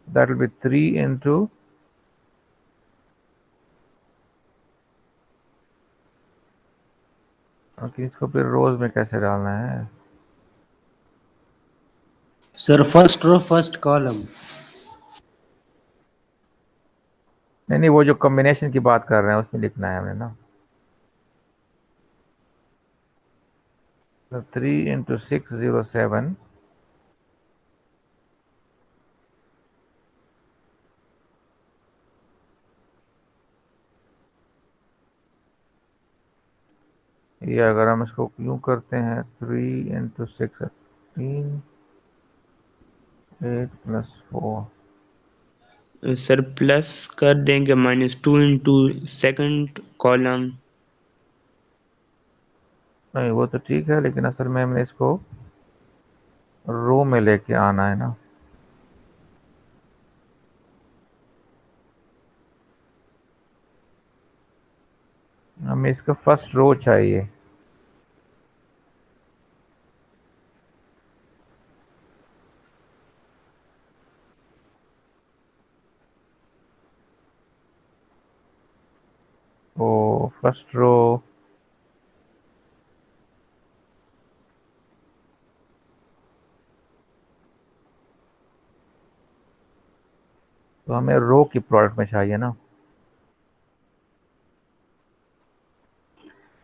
That will be 3 into, okay, इसको फिर रोज में कैसे डालना है? Sir first row first column. नहीं नहीं, वो जो कॉम्बिनेशन की बात कर रहे हैं उसमें लिखना है हमने ना। 3 इंटू 607, ये अगर हम इसको यूं करते हैं, 3 इंटू 6 3 8 प्लस 4, सर प्लस कर देंगे -2 इंटू सेकंड कॉलम। नहीं वो तो ठीक है, लेकिन असल में हमने इसको रो में लेके आना है ना। हमें इसका फर्स्ट रो चाहिए। ओ फर्स्ट रो, तो हमें रो की प्रोडक्ट में चाहिए ना।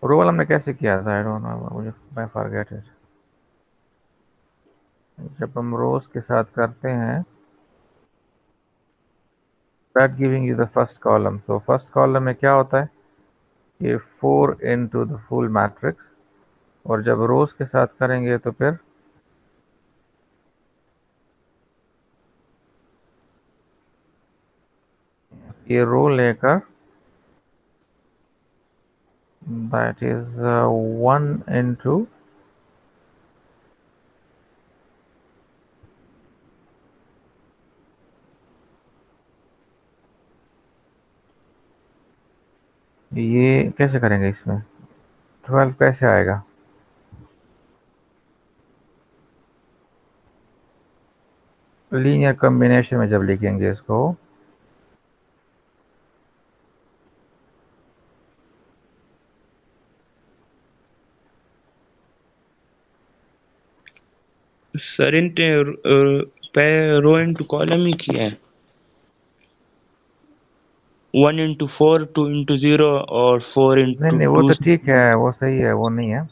रो वाला हमने कैसे किया था, आई डोंट नो, मुझे मैं फॉरगेट इट। जब हम रोज के साथ करते हैं, that giving you the first column, तो फर्स्ट कॉलम में क्या होता है, ये 4 इंटू द फुल मैट्रिक्स, और जब रोज के साथ करेंगे तो फिर ये रो लेकर, दैट इज 1 इंटू, ये कैसे करेंगे इसमें, 12 कैसे आएगा? लीनियर कॉम्बिनेशन में जब लिखेंगे इसको, सर इनने रो इंटू कॉलम ही किया है। 1 इंटू 4, 2 इंटू 0 और 4 नहीं इंटू नहीं वो 2। तो ठीक है, वो सही है, वो नहीं है।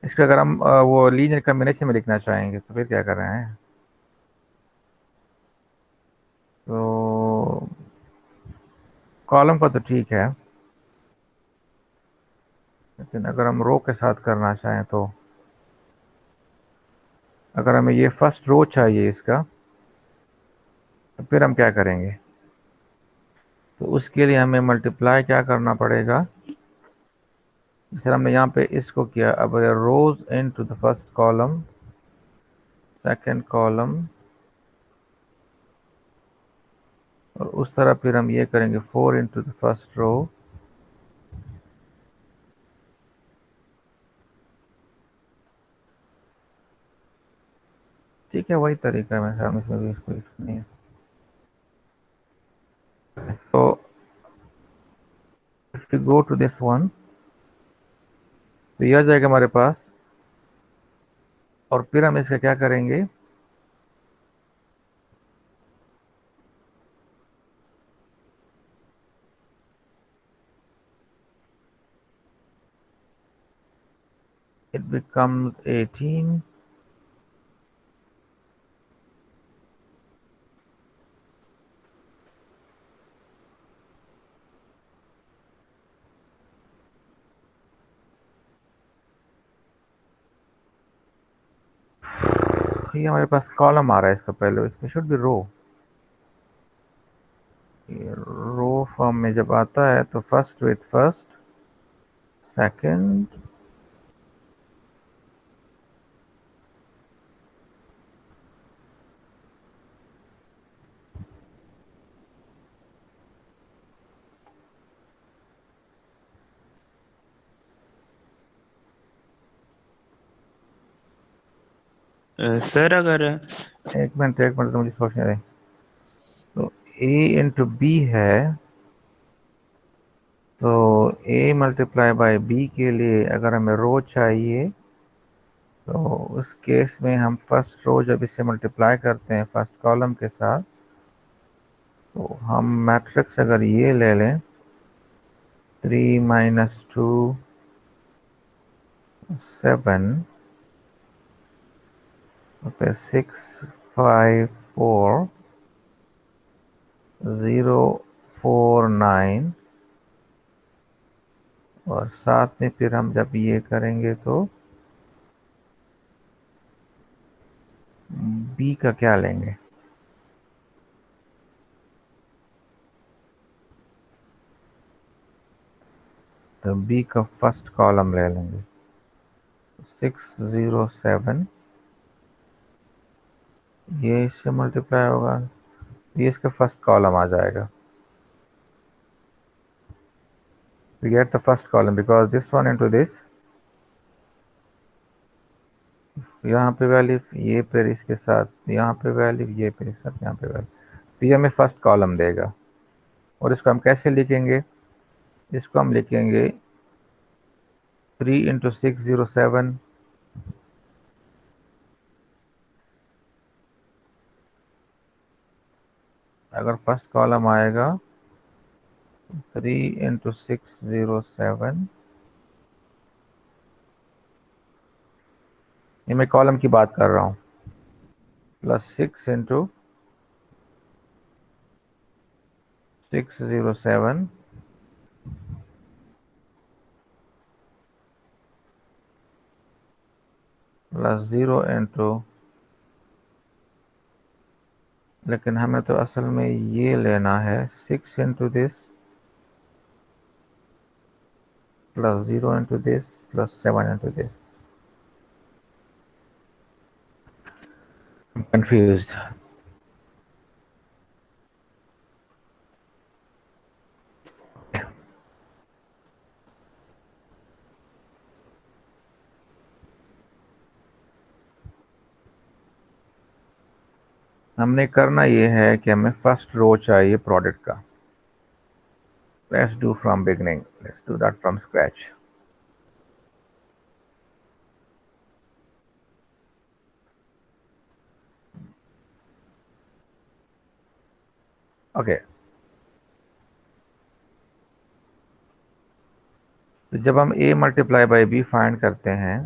इसका अगर हम वो लीनियर कॉम्बिनेशन में लिखना चाहेंगे तो फिर क्या कर रहे हैं, तो कॉलम का तो ठीक है, लेकिन अगर हम रो के साथ करना चाहें तो, अगर हमें ये फर्स्ट रो चाहिए इसका, तो फिर हम क्या करेंगे, तो उसके लिए हमें मल्टीप्लाई क्या करना पड़ेगा, जैसे हमने यहाँ पे इसको किया, अब रोज into the first column, second column, और उस तरह फिर हम ये करेंगे 4 इंटू द फर्स्ट रो, ठीक है, वही तरीका है, मेरे इसमें भी कोई नहीं है। तो if you go to this one तो ये आ जाएगा हमारे पास, और फिर हम इसका क्या करेंगे, it becomes 18, ये हमारे पास कॉलम आ रहा है इसका, पहले इसमें should be row. Row form में जब आता है तो first with first, second, sir अगर एक मिनट तो मुझे सोचने दें। तो a इंटू बी है, तो a मल्टीप्लाई बाय b के लिए अगर हमें रो चाहिए तो उस केस में हम फर्स्ट रो जब इससे मल्टीप्लाई करते हैं फर्स्ट कॉलम के साथ, तो हम मैट्रिक्स अगर ये ले लें 3 माइनस 2 7 फिर 6 5 4 0 4 9, और साथ में फिर हम जब ये करेंगे तो b का क्या लेंगे, तो b का फर्स्ट कॉलम ले लेंगे 6 0 7, ये इससे मल्टीप्लाई होगा, ये इसका फर्स्ट कॉलम आ जाएगा। We get the first column because this one into this, यहाँ पे वैल्यू ये फिर इसके साथ, यहाँ पे वैल्यू ये फिर इसके साथ, यहाँ पे वैल्यू, तो ये हमें फर्स्ट कॉलम देगा। और इसको हम कैसे लिखेंगे, इसको हम लिखेंगे 3 इंटू 6 0 7, अगर फर्स्ट कॉलम आएगा 3 इंटू 6 0 7, ये मैं कॉलम की बात कर रहा हूँ, प्लस 6 इंटू 6 0 7 प्लस 0 इंटू, लेकिन हमें तो असल में ये लेना है 6 into this plus 0 into this plus 7 into this. I'm confused. हमने करना ये है कि हमें फर्स्ट रो चाहिए प्रोडक्ट का। Let's do from beginning. Let's do that from scratch. Okay. तो जब हम a multiply by b find करते हैं,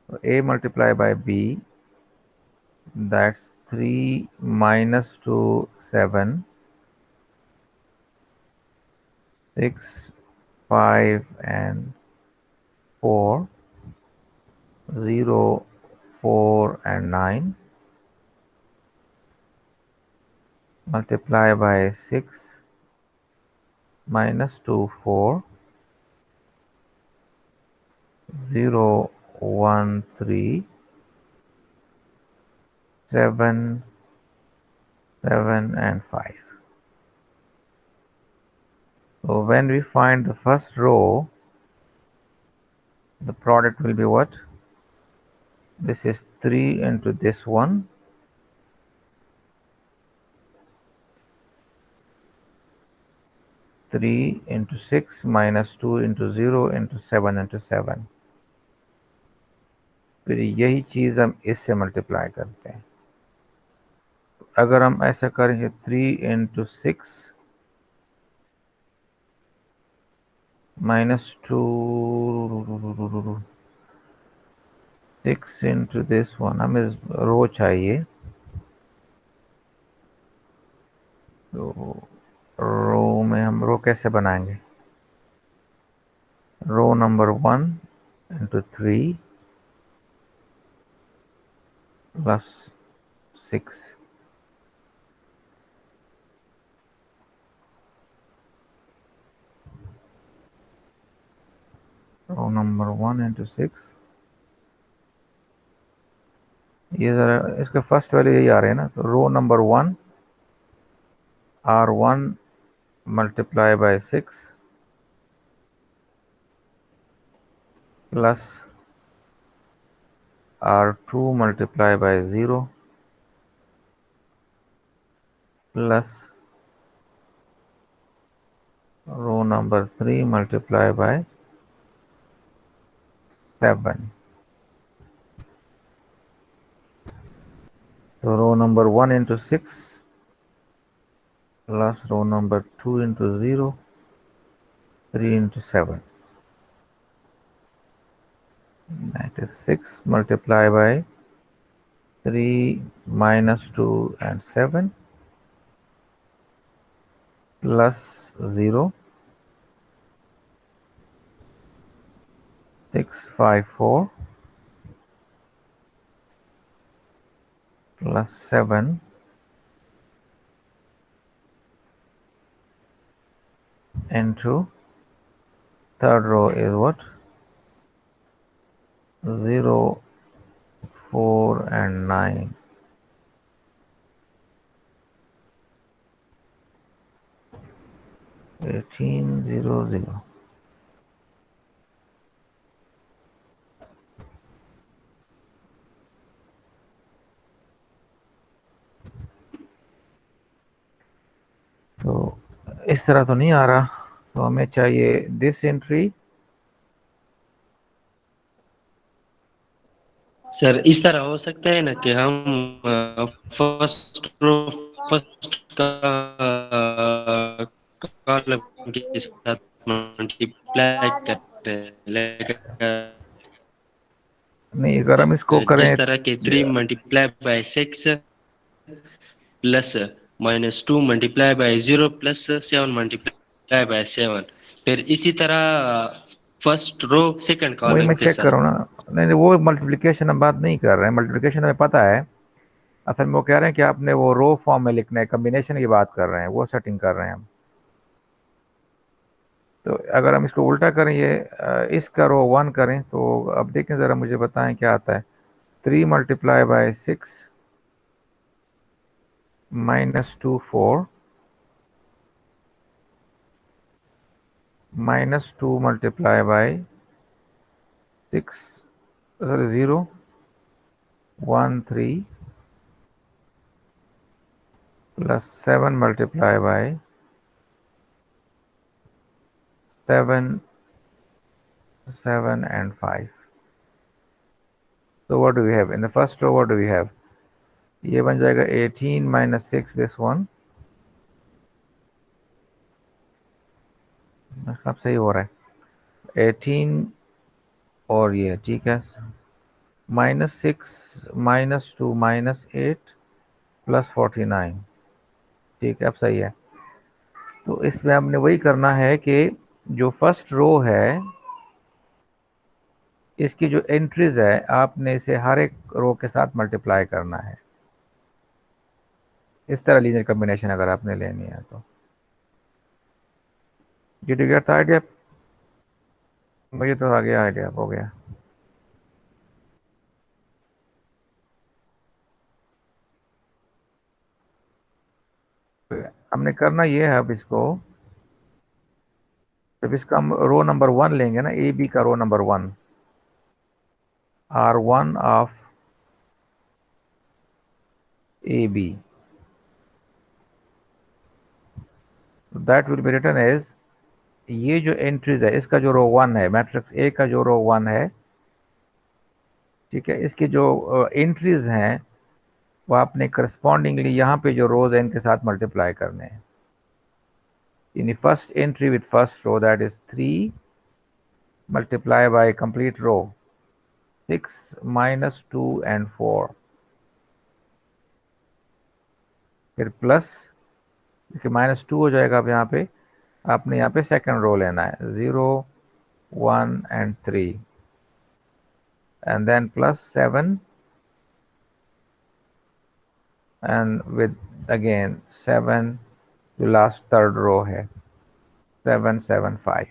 तो a multiply by b, that's 3 minus 2 7 6 5 and 4 0 4 and 9 multiply by 6 minus 2 4 0 1 3 7 7 and 5. So when we find the first row, the product will be what? This is 3 into this one 3 into 6 minus 2 into 0 into 7 into 7। फिर यही चीज़ हम इससे multiply करते हैं। अगर हम ऐसा करेंगे 3 into 6 minus 2 6 into this one, हमें रो चाहिए, तो रो में हम रो कैसे बनाएंगे? Row number 1 into 3 plus 6। Row number 1 into 6, ये ज़रा इसका फर्स्ट वैल्यू यही आ रहे हैं ना, तो रो number 1 R1 multiply by 6 plus R2 multiply by 0 plus row number 3 multiply by 7। So row number 1 into 6 plus row number 2 into 0, 3 into 7, that is 6 multiplied by 3 minus 2 and 7 plus 0, 6 5 4 plus 7 into third row is what? 0 4 and 9। $18 0 तो इस तरह तो नहीं आ रहा, तो हमें चाहिए this entry. Sir इस तरह हो सकता है ना कि हम फर्स्ट रो फर्स्ट कॉलम के साथ मल्टीप्लाई करते हैं, नहीं, अगर हम इसको करें जिस तरह के 3 multiply bye 6 plus minus 2 multiply by 0 plus 7 multiply by 7, फिर इसी तरह फर्स्ट रो सेकंड वही कॉलम मैं के चेक साथ। करूँ ना, नहीं वो मल्टीप्लिकेशन हम बात नहीं कर रहे हैं, मल्टीप्लिकेशन हमें पता है, असल में वो कह रहे हैं कि आपने वो रो फॉर्म में लिखना है, कम्बिनेशन की बात कर रहे हैं, वो सेटिंग कर रहे हैं हम। तो अगर हम इसको उल्टा करें, ये इसका रो 1 करें, तो अब देखें ज़रा, मुझे बताएं क्या आता है। 3 multiply bye 6 minus 2 4 minus 2 multiply by 6, sorry 0 1 3 plus 7 multiply by 7 7 and 5। So what do we have in the first row? What do we have? ये बन जाएगा 18 minus 6 this one, सब सही हो रहा है, 18 और ये ठीक है, -6 -2 -8 प्लस 49, ठीक है, अब सही है। तो इसमें हमने वही करना है कि जो फर्स्ट रो है इसकी जो एंट्रीज है, आपने इसे हर एक रो के साथ मल्टीप्लाई करना है, इस तरह लीनियर कॉम्बिनेशन अगर आपने लेनी है तो। Did you get the idea? मुझे तो आ गया, आइडिया हो गया। हमने करना ये है, अब इसको जब इसका हम रो नंबर 1 लेंगे ना, ए बी का row number 1, R1 of AB, that will be written as ये जो एंट्रीज है, इसका जो रो 1 है, मैट्रिक्स ए का जो रो 1 है, ठीक है, इसकी जो एंट्रीज हैं वो आपने करस्पॉन्डिंगली यहाँ पे जो रोज है इनके साथ मल्टीप्लाई करने हैं। In first entry with first row, that is 3 multiply by complete row 6 minus 2 and 4, फिर प्लस, देखिए -2 हो जाएगा। अब यहाँ पे आपने यहाँ पे सेकंड रो लेना है, 0 1 and 3, and then +7 and with again 7, जो लास्ट थर्ड रो है 7 7 5।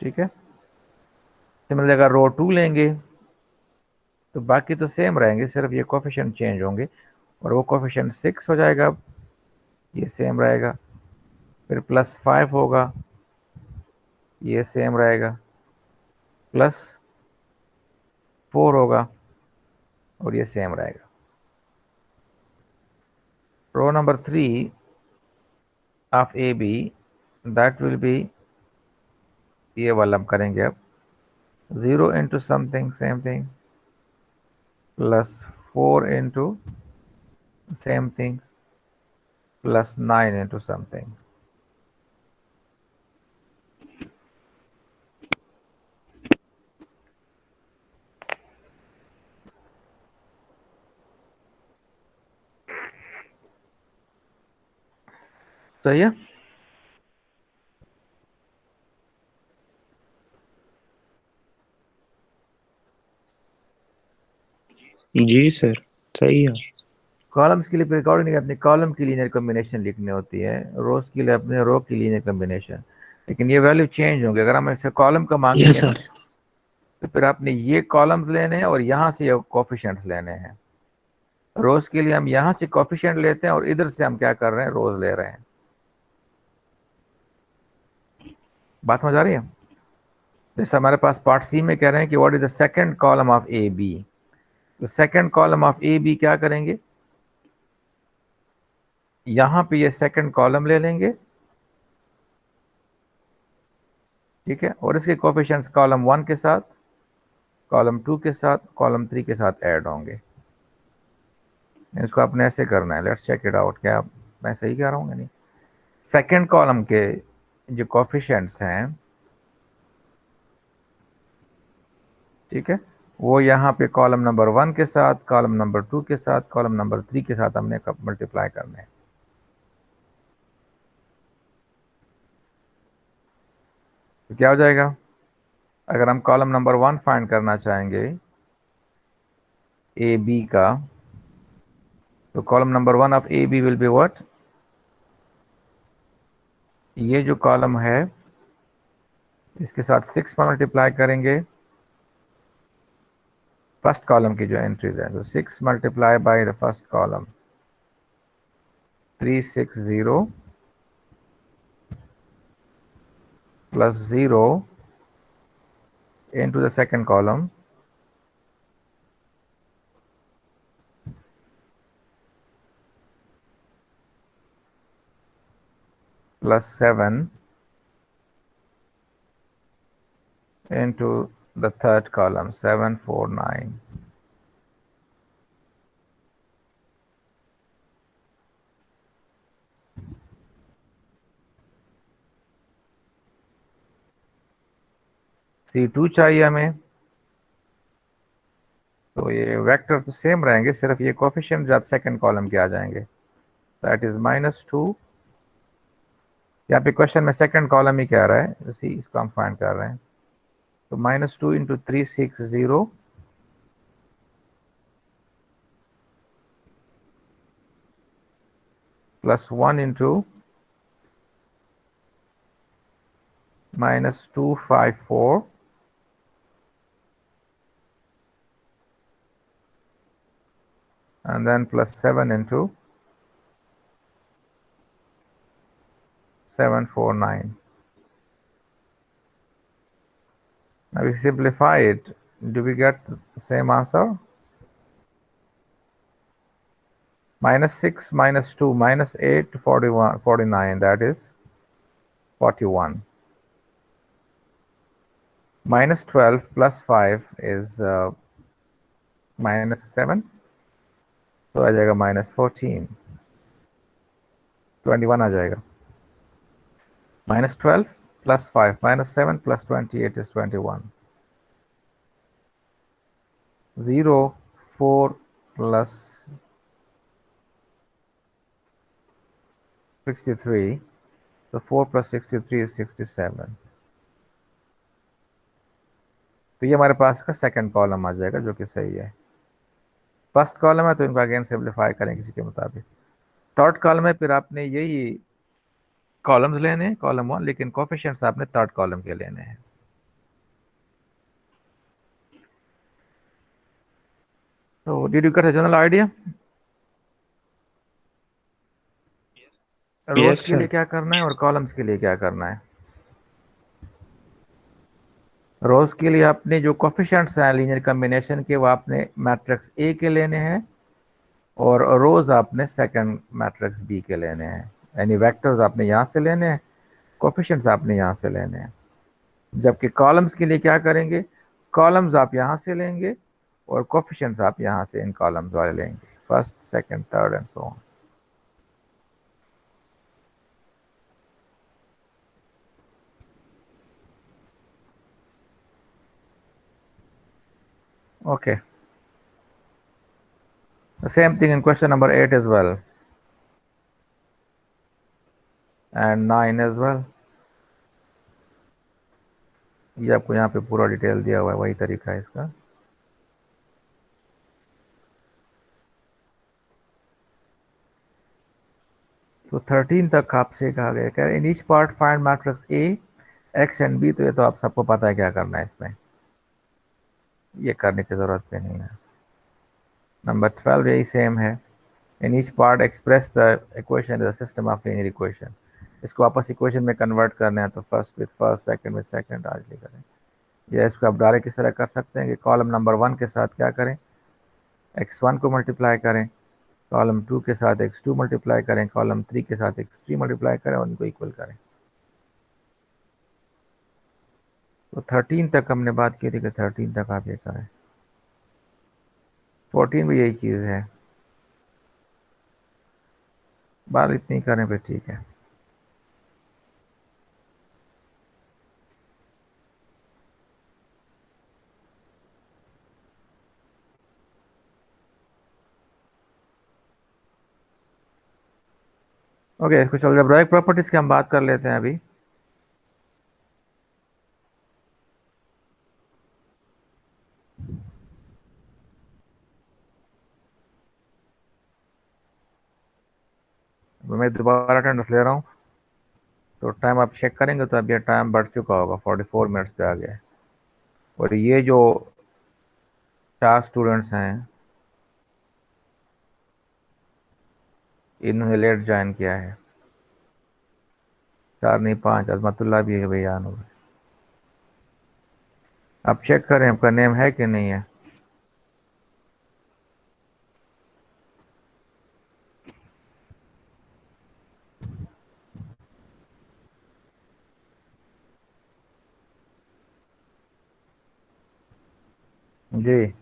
ठीक है, सिमिलर अगर रो 2 लेंगे तो बाकी तो सेम रहेंगे, सिर्फ ये कोफिशिएंट चेंज होंगे, और वो कोफिशिएंट 6 हो जाएगा, अब ये सेम रहेगा, फिर +5 होगा, ये सेम रहेगा, +4 होगा और ये सेम रहेगा। Row number 3 of A B, that will be, ये वाला हम करेंगे अब, 0 into something same thing +4 into same thing +9 into something. सही है। जी सर, सही है। कॉलम्स के लिए रिकॉर्ड नहीं, अपनी कॉलम की लीनियर कॉम्बिनेशन लिखनी होती है, रोज के लिए अपने रो की लीनियर कॉम्बिनेशन, लेकिन ये वैल्यू चेंज होंगे। अगर हम ऐसे कॉलम का मांगेंगे ना, तो फिर आपने ये कॉलम्स लेने हैं और यहाँ से ये कोफिशिएंट्स लेने हैं। रोज के लिए हम यहाँ से कोफिशिएंट लेते हैं और इधर से हम क्या कर रहे हैं, रोज ले रहे हैं। बात समझ आ रही है? जैसे हमारे पास पार्ट सी में कह रहे हैं कि what is the second column of A B, तो second column of A B क्या करेंगे, यहां पे ये सेकंड कॉलम ले लेंगे, ठीक है, और इसके कोफिशिएंट्स कॉलम 1 के साथ, कॉलम 2 के साथ, कॉलम 3 के साथ ऐड होंगे। इसको आपने ऐसे करना है, लेट्स चेक इट आउट, क्या मैं सही कह रहा हूँ या नहीं। सेकंड कॉलम के जो कोफिशिएंट्स हैं, ठीक है, वो यहाँ पे कॉलम नंबर 1 के साथ, कॉलम नंबर 2 के साथ, कॉलम नंबर 3 के साथ हमने मल्टीप्लाई करने हैं। तो क्या हो जाएगा, अगर हम कॉलम नंबर 1 फाइंड करना चाहेंगे ए बी का, तो column number 1 of A B will be what, ये जो कॉलम है इसके साथ 6 मल्टीप्लाई करेंगे, फर्स्ट कॉलम की जो एंट्रीज है, तो 6 multiply by the first column 360 plus 0 into the second column plus 7 into the third column 7 4 9। C2 चाहिए हमें, तो ये वेक्टर तो सेम रहेंगे, सिर्फ ये कोफिशिएंट जो आप सेकंड कॉलम के आ जाएंगे, दैट इज -2। यहाँ पे क्वेश्चन में सेकंड कॉलम ही कह रहा है, इसी इसको हम फाइंड कर रहे हैं, तो -2 into 360 plus 1 into -254 and then plus 7 into 749। Now we simplify it, do we get the same answer? -6 -2 -8 41 49, that is 41. -12 + 5 is -7, तो आ जाएगा -14, 21 आ जाएगा। -12 + 5 -7 + 28 is 21. 0 4 + 63, so 4 + 63 is 67. तो ये हमारे पास का सेकंड कॉलम आ जाएगा, जो कि सही है। फर्स्ट कॉलम है तो इनको अगेन सिंप्लीफाई करें किसी के मुताबिक। थर्ड कॉलम है, फिर आपने यही कॉलम्स लेने हैं, कॉलम 1, लेकिन कोफिशिएंट्स आपने थर्ड कॉलम के लेने हैं। तो did you get a general idea? Rows Yes, के लिए sir. क्या करना है और कॉलम्स के लिए क्या करना है? रोज के लिए आपने जो कोफिशिएंट्स हैं लीनियर कॉम्बिनेशन के, वो आपने मैट्रिक्स ए के लेने हैं, और रोज आपने सेकंड मैट्रिक्स बी के लेने हैं। यानी वेक्टर्स आपने यहाँ से लेने हैं, कोफिशिएंट्स आपने यहाँ से लेने हैं। जबकि कॉलम्स के लिए क्या करेंगे? कॉलम्स आप यहाँ से लेंगे और कोफिशिएंट्स आप यहाँ से इन कॉलम्स वाले लेंगे, first second third and so on. Okay. The same thing in question number 8 as well, and 9 as well. ये आपको यहाँ पे पूरा डिटेल दिया हुआ है, वही तरीका है इसका। तो 13 तक आपसे कहा गया, कह रहे in each part find matrix A, X and B. तो ये तो आप सबको पता है क्या करना है इसमें, ये करने की ज़रूरत पे नहीं है। नंबर 12 यही सेम है। इन each part express the equation is a system of linear equation. इसको आपस इक्वेशन में कन्वर्ट करना है, तो first with first, second with second आज ले करें। या इसको आप डायरेक्ट किस तरह कर सकते हैं कि कॉलम नंबर 1 के साथ क्या करें, x1 को मल्टीप्लाई करें, कॉलम 2 के साथ x2 मल्टीप्लाई करें, कॉलम 3 के साथ x3 मल्टीप्लाई करें और उनको इक्वल करें। तो 13 तक हमने बात की थी कि 13 तक आप ये करें। 14 भी यही चीज़ है, बात इतनी करें फिर ठीक है। ओके, कुछ अलजेब्राइक प्रॉपर्टीज की हम बात कर लेते हैं अभी। मैं दोबारा अटेंडेंस ले रहा हूँ, तो टाइम आप चेक करेंगे तो अभी टाइम बढ़ चुका होगा, 44 मिनट्स पे आ गया है। और ये जो 4 स्टूडेंट्स हैं, इन्होंने लेट ज्वाइन किया है, 4 नहीं 5, अजमतुल्ला भी है भैया। आप चेक करें आपका नेम है कि नहीं है। जी,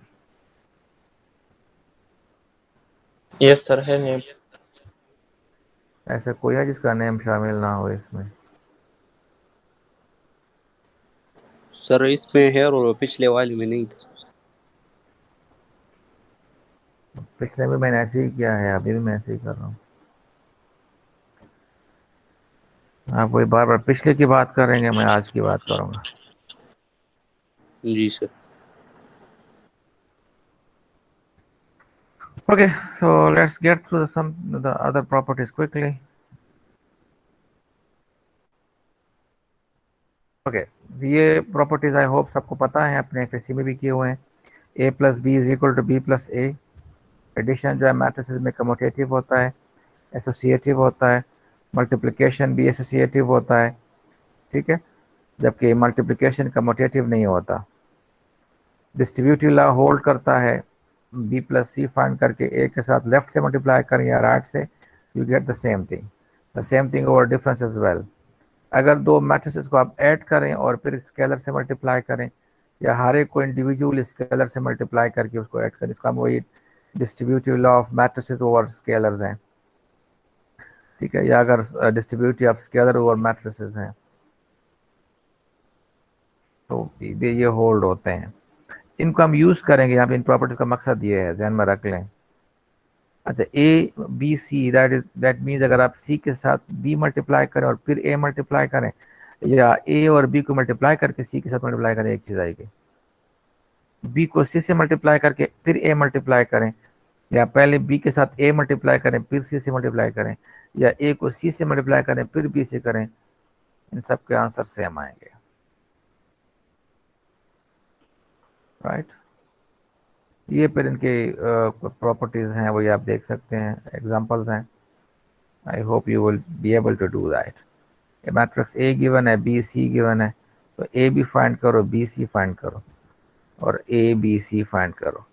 Yes, sir. है name. ऐसा कोई है जिसका नेम शामिल ना हो इसमें? सर इसमें है और पिछले वाले में नहीं था। पिछले में मैंने ऐसे ही किया है, अभी भी मैं ऐसे ही कर रहा हूँ। आप वही बार बार पिछले की बात करेंगे, मैं आज की बात करूँगा। जी sir. Okay, so let's get through the other properties quickly. Okay, ये प्रॉपर्टीज आई होप सबको पता है, अपने एफएससी में भी किए हुए हैं। a + b = b + a। Addition जो है मैट्रिसेस में कम्यूटेटिव होता है, एसोसिएटिव होता है। मल्टीप्लिकेशन भी एसोसिएटिव होता है, ठीक है, जबकि मल्टीप्लिकेशन कम्यूटेटिव नहीं होता। डिस्ट्रीब्यूटिव लॉ होल्ड करता है बी प्लस सी फाइंड करके ए के साथ लेफ्ट से मल्टीप्लाई करें या राइट से, you get the same thing over difference as well. अगर दो मैट्रिसेस को आप ऐड करें और फिर स्केलर से मल्टीप्लाई करें, या हर एक को इंडिविजुअल स्केलर से मल्टीप्लाई करके उसको ऐड करें, इसका वही distributive law of matrices over scalars हैं, ठीक है, या अगर distributive of scalar over matrices हैं तो ये होल्ड होते हैं। इनको हम यूज करेंगे यहाँ पे, इन प्रॉपर्टीज का मकसद ये है, ध्यान में रख लें। अच्छा, A B C, that means अगर आप सी के साथ बी मल्टीप्लाई करें और फिर ए मल्टीप्लाई करें, या ए और बी को मल्टीप्लाई करके सी के साथ मल्टीप्लाई करें, एक चीज आएगी। बी को सी से मल्टीप्लाई करके फिर ए मल्टीप्लाई करें, या पहले बी के साथ ए मल्टीप्लाई करें फिर सी से मल्टीप्लाई करें, या ए को सी से मल्टीप्लाई करें फिर बी से करें, इन सब के आंसर सेम आएंगे, राइट। ये फिर इनके प्रॉपर्टीज हैं, वही आप देख सकते हैं, एग्जांपल्स हैं। I hope you will be able to do that. ये मैट्रिक्स ए गिवन है, बी सी गिवन है, तो ए बी फाइंड करो, बी सी फाइंड करो, और ए बी सी फाइंड करो।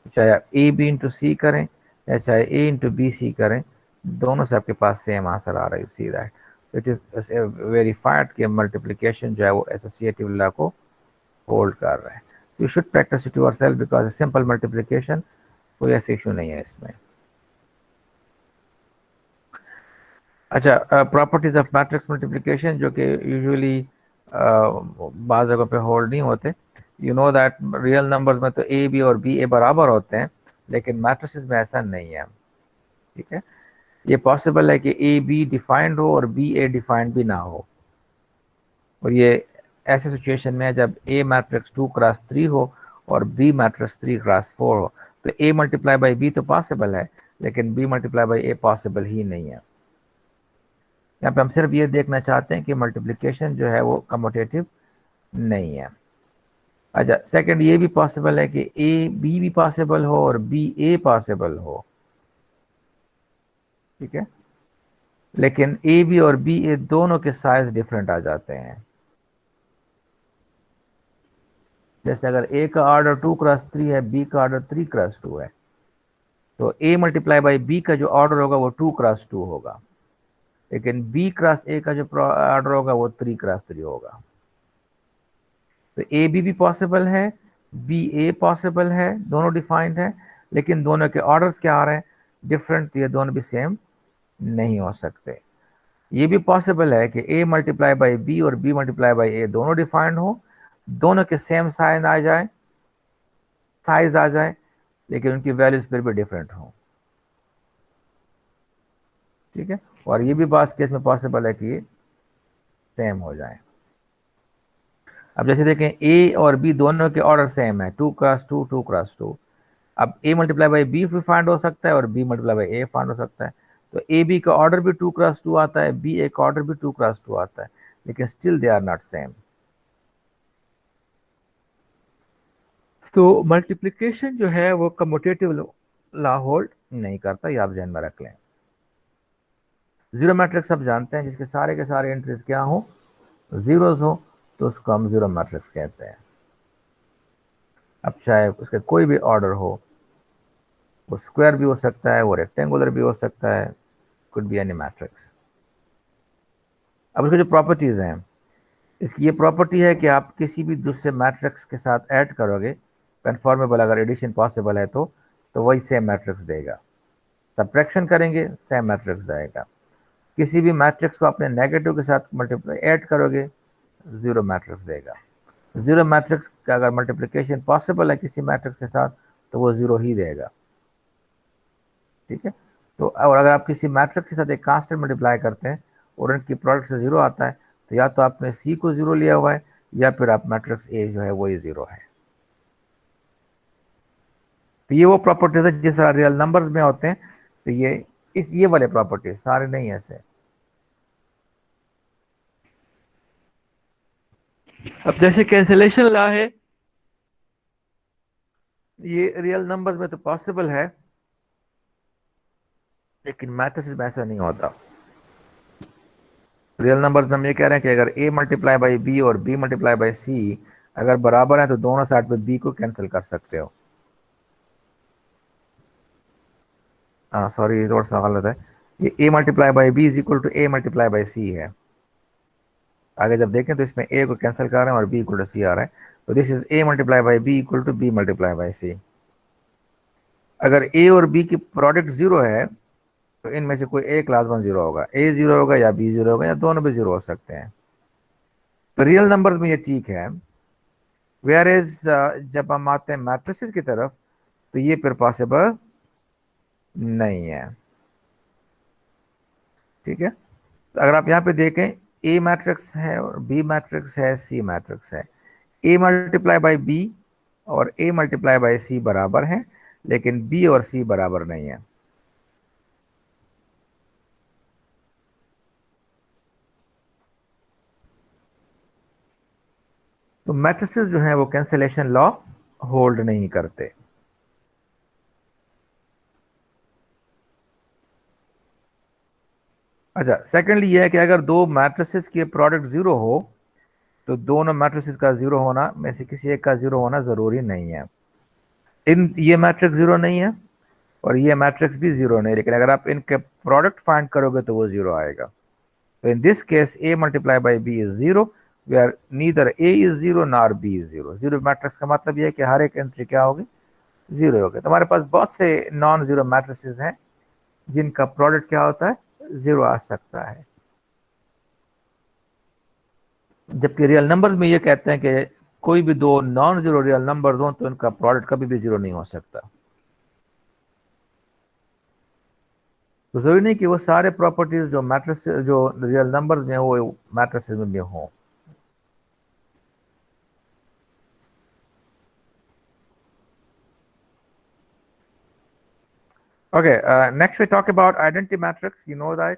चाहे आप ए बी इंटू सी करें या चाहे ए इंटू बी सी करें, दोनों से आपके पास सेम आंसर आ रहा है, see that it is verified कि मल्टीप्लिकेशन जो है वो एसोसिएटिव लॉ को होल्ड कर रहा है। You should practice it yourself because simple multiplication कोई ऐसा इशू नहीं है इसमें। अच्छा, प्रॉपर्टीज ऑफ मैट्रिक्स मल्टीप्लिकेशन जो कि यूजुअली बाज़ जगहों पे होल्ड नहीं होते। You know that real numbers में तो ए बी और बी ए बराबर होते हैं, लेकिन मैट्रिसेस में ऐसा नहीं है, ठीक है। ये पॉसिबल है कि ए बी डिफाइंड हो और बी ए डिफाइंड भी ना हो, और ये ऐसे सिचुएशन में जब ए मैट्रिक्स 2x3 हो और बी मैट्रिक्स 3x4 हो, तो ए मल्टीप्लाई बाई बी तो पॉसिबल है, लेकिन B multiply by A possible ही नहीं है। यहाँ पे हम सिर्फ ये देखना चाहते हैं कि मल्टीप्लिकेशन जो है वो कम्यूटेटिव नहीं है। अच्छा, सेकंड ये भी पॉसिबल है कि ए बी भी पॉसिबल हो और बी ए पॉसिबल हो, ठीक है, लेकिन ए बी और बी ए दोनों के साइज डिफरेंट आ जाते हैं। जैसे अगर ए का ऑर्डर 2x3 है, बी का ऑर्डर 3x2 है, तो ए मल्टीप्लाई बाई बी का जो ऑर्डर होगा वो 2x2 होगा, लेकिन बी क्रॉस ए का जो ऑर्डर होगा वो 3x3 होगा। तो ए बी भी पॉसिबल है, बी ए पॉसिबल है, दोनों डिफाइंड है, लेकिन दोनों के ऑर्डर्स क्या आ रहे हैं, डिफरेंट, ये दोनों भी सेम नहीं हो सकते। ये भी पॉसिबल है कि ए मल्टीप्लाई बाई बी और बी मल्टीप्लाई बाई ए दोनों डिफाइंड हो, दोनों के सेम साइज आ जाए, लेकिन उनकी वैल्यूज फिर भी डिफरेंट हो, ठीक है। और ये भी बास केस में पॉसिबल है कि सेम हो जाए। अब जैसे देखें, ए और बी दोनों के ऑर्डर सेम है, 2x2 2x2। अब ए मल्टीप्लाई बाई बी भी फाइंड हो सकता है और B multiply by A find हो सकता है, तो ए बी का ऑर्डर भी 2x2 आता है, बी ए का ऑर्डर भी 2x2 आता है, लेकिन still they are not same. तो मल्टीप्लिकेशन जो है वो कम्यूटेटिव लॉ होल्ड नहीं करता, ये आप ध्यान में रख लें। जीरो मैट्रिक्स आप जानते हैं, जिसके सारे के सारे एंट्रीज क्या हो, जीरोस हो, तो उसको हम जीरो मैट्रिक्स कहते हैं। अब चाहे उसके कोई भी ऑर्डर हो, वो स्क्वायर भी हो सकता है, वो रेक्टेंगुलर भी हो सकता है, कुड बी एनी मैट्रिक्स। अब उसकी जो प्रॉपर्टीज हैं, इसकी ये प्रॉपर्टी है कि आप किसी भी दूसरे मैट्रिक्स के साथ ऐड करोगे, कन्फॉर्मेबल, अगर एडिशन पॉसिबल है तो वही सेम मैट्रिक्स देगा। सब्ट्रैक्शन करेंगे, सेम मैट्रिक्स आएगा। किसी भी मैट्रिक्स को अपने नेगेटिव के साथ मल्टीप्लाई ऐड करोगे, जीरो मैट्रिक्स देगा। जीरो मैट्रिक्स का अगर मल्टीप्लिकेशन पॉसिबल है किसी मैट्रिक्स के साथ, तो वो जीरो ही देगा, ठीक है। तो और अगर आप किसी मैट्रिक्स के साथ एक कांस्टेंट मल्टीप्लाई करते हैं और उनकी प्रोडक्ट से जीरो आता है, तो या तो आपने सी को जीरो लिया हुआ है, या फिर आप मैट्रिक्स ए जो है वही जीरो है। तो ये वो प्रॉपर्टीज है जिस तरह रियल नंबर्स में होते हैं, तो ये वाले प्रॉपर्टीज सारे नहीं ऐसे। अब जैसे कैंसिलेशन लॉ है, ये रियल नंबर्स में तो पॉसिबल है, लेकिन मैट्रिसेस में ऐसा नहीं होता। रियल नंबर्स में हम ये कह रहे हैं कि अगर a मल्टीप्लाई बाई बी और b मल्टीप्लाई बाई सी अगर बराबर है, तो दोनों साइड पे b को कैंसिल कर सकते हो। सॉरी थोड़ा सा गलत है, ये A multiply by B is equal to A multiply by C है। आगे जब देखें तो इसमें ए को कैंसिल कर रहे हैं और बी इक्वल टू सी आ रहा है, तो this is A multiply by B equal to B multiply by C. अगर ए और बी की प्रोडक्ट जीरो है तो इनमें से कोई एक क्लास वन जीरो होगा, ए जीरो होगा या बी जीरो होगा या दोनों भी जीरो हो सकते हैं। तो रियल नंबर्स में ये ठीक है, वेयर इज जब हम आते हैं मैट्रिसेस की तरफ तो ये फिर पॉसिबल नहीं है। ठीक है, तो अगर आप यहाँ पे देखें ए मैट्रिक्स है और बी मैट्रिक्स है, सी मैट्रिक्स है, ए मल्टीप्लाई बाई बी और ए मल्टीप्लाई बाई सी बराबर है, लेकिन बी और सी बराबर नहीं है। तो मैट्रिसेस जो है वो कैंसिलेशन लॉ होल्ड नहीं करते। अच्छा, सेकेंडली ये है कि अगर दो मैट्रिसेस के प्रोडक्ट जीरो हो तो दोनों मैट्रिसेस का जीरो होना में से किसी एक का जीरो होना जरूरी नहीं है। ये मैट्रिक्स जीरो नहीं है और ये मैट्रिक्स भी जीरो नहीं, लेकिन अगर आप इनके प्रोडक्ट फाइंड करोगे तो वो जीरो आएगा। तो in this case a multiply by B is zero, where neither a is zero nor b is zero. Zero matrix का मतलब ये है कि हर एक एंट्री क्या होगी, जीरो होगी। तो हमारे पास बहुत से नॉन जीरो मैट्रिसेस हैं जिनका प्रोडक्ट क्या होता है, जीरो आ सकता है। जबकि रियल नंबर्स में ये कहते हैं कि कोई भी दो नॉन जीरो रियल नंबर हो तो उनका प्रोडक्ट कभी भी जीरो नहीं हो सकता। तो जरूरी नहीं कि वो सारे प्रॉपर्टीज जो मैट्रिस जो रियल नंबर्स में हो वो मैट्रिसेस में भी हो। Okay, next we talk about identity matrix. You know that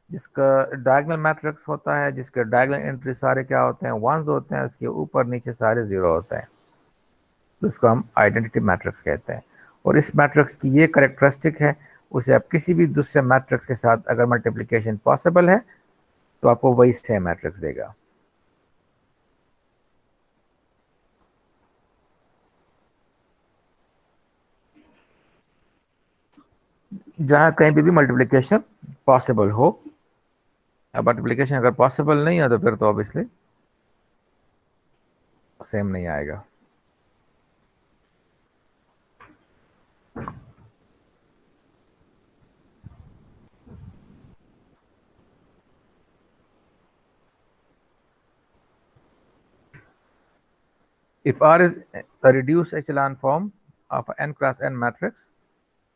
जिसका डायगोनल मैट्रिक्स होता है, जिसके डायगोनल एंट्री सारे क्या होते हैं, वंस होते हैं, उसके ऊपर नीचे सारे जीरो होते हैं, तो उसको हम आइडेंटिटी मैट्रिक्स कहते हैं। और इस मैट्रिक्स की ये करेक्टरिस्टिक है, उसे आप किसी भी दूसरे मैट्रिक्स के साथ अगर मल्टीप्लिकेशन पॉसिबल है तो आपको वही सेम मैट्रिक्स देगा। जहां कहीं भी मल्टीप्लिकेशन पॉसिबल हो। अब मल्टीप्लिकेशन अगर पॉसिबल नहीं है तो फिर तो ऑब्वियसली सेम नहीं आएगा। If R is a reduced echelon form of n cross n matrix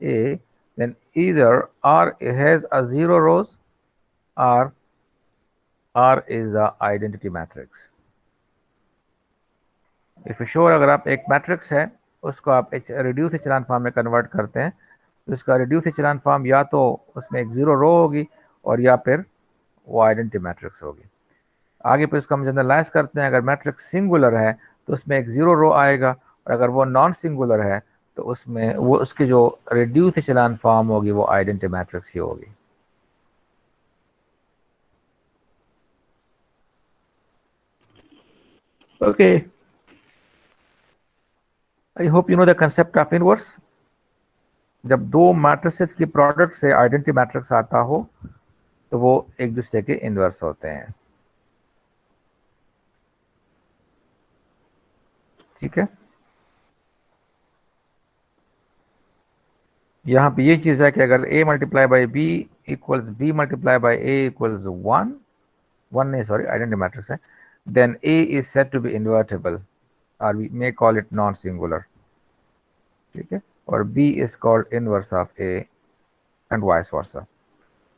A, then either R has a zero rows or R is a identity matrix. If sure अगर आप एक मैट्रिक्स है उसको आप reduce echelon form में convert करते हैं तो इसका रिड्यूस एचेलॉन फॉर्म या तो उसमें एक जीरो रो होगी और या फिर वो आइडेंटिटी मैट्रिक्स होगी। आगे फिर इसको हम जनरलाइज करते हैं, अगर मैट्रिक्स सिंगुलर है तो उसमें एक जीरो रो आएगा और अगर वो नॉन सिंगुलर है तो उसमें वो उसकी जो रिड्यूस एचेलॉन फॉर्म होगी वो आइडेंटिटी मैट्रिक्स ही होगी। Okay, I hope you know the concept of inverse. जब दो मैट्रिसेस की प्रोडक्ट से आइडेंटिटी मैट्रिक्स आता हो तो वो एक दूसरे के इनवर्स होते हैं। ठीक है, यहाँ पे ये चीज है कि अगर a multiply by B equals B multiply by A equals one, one नहीं सॉरी आइडेंटिटी मैट्रिक्स है, then a is said to be invertible or we may call it non singular। ठीक है, और b is called inverse of a and vice versa।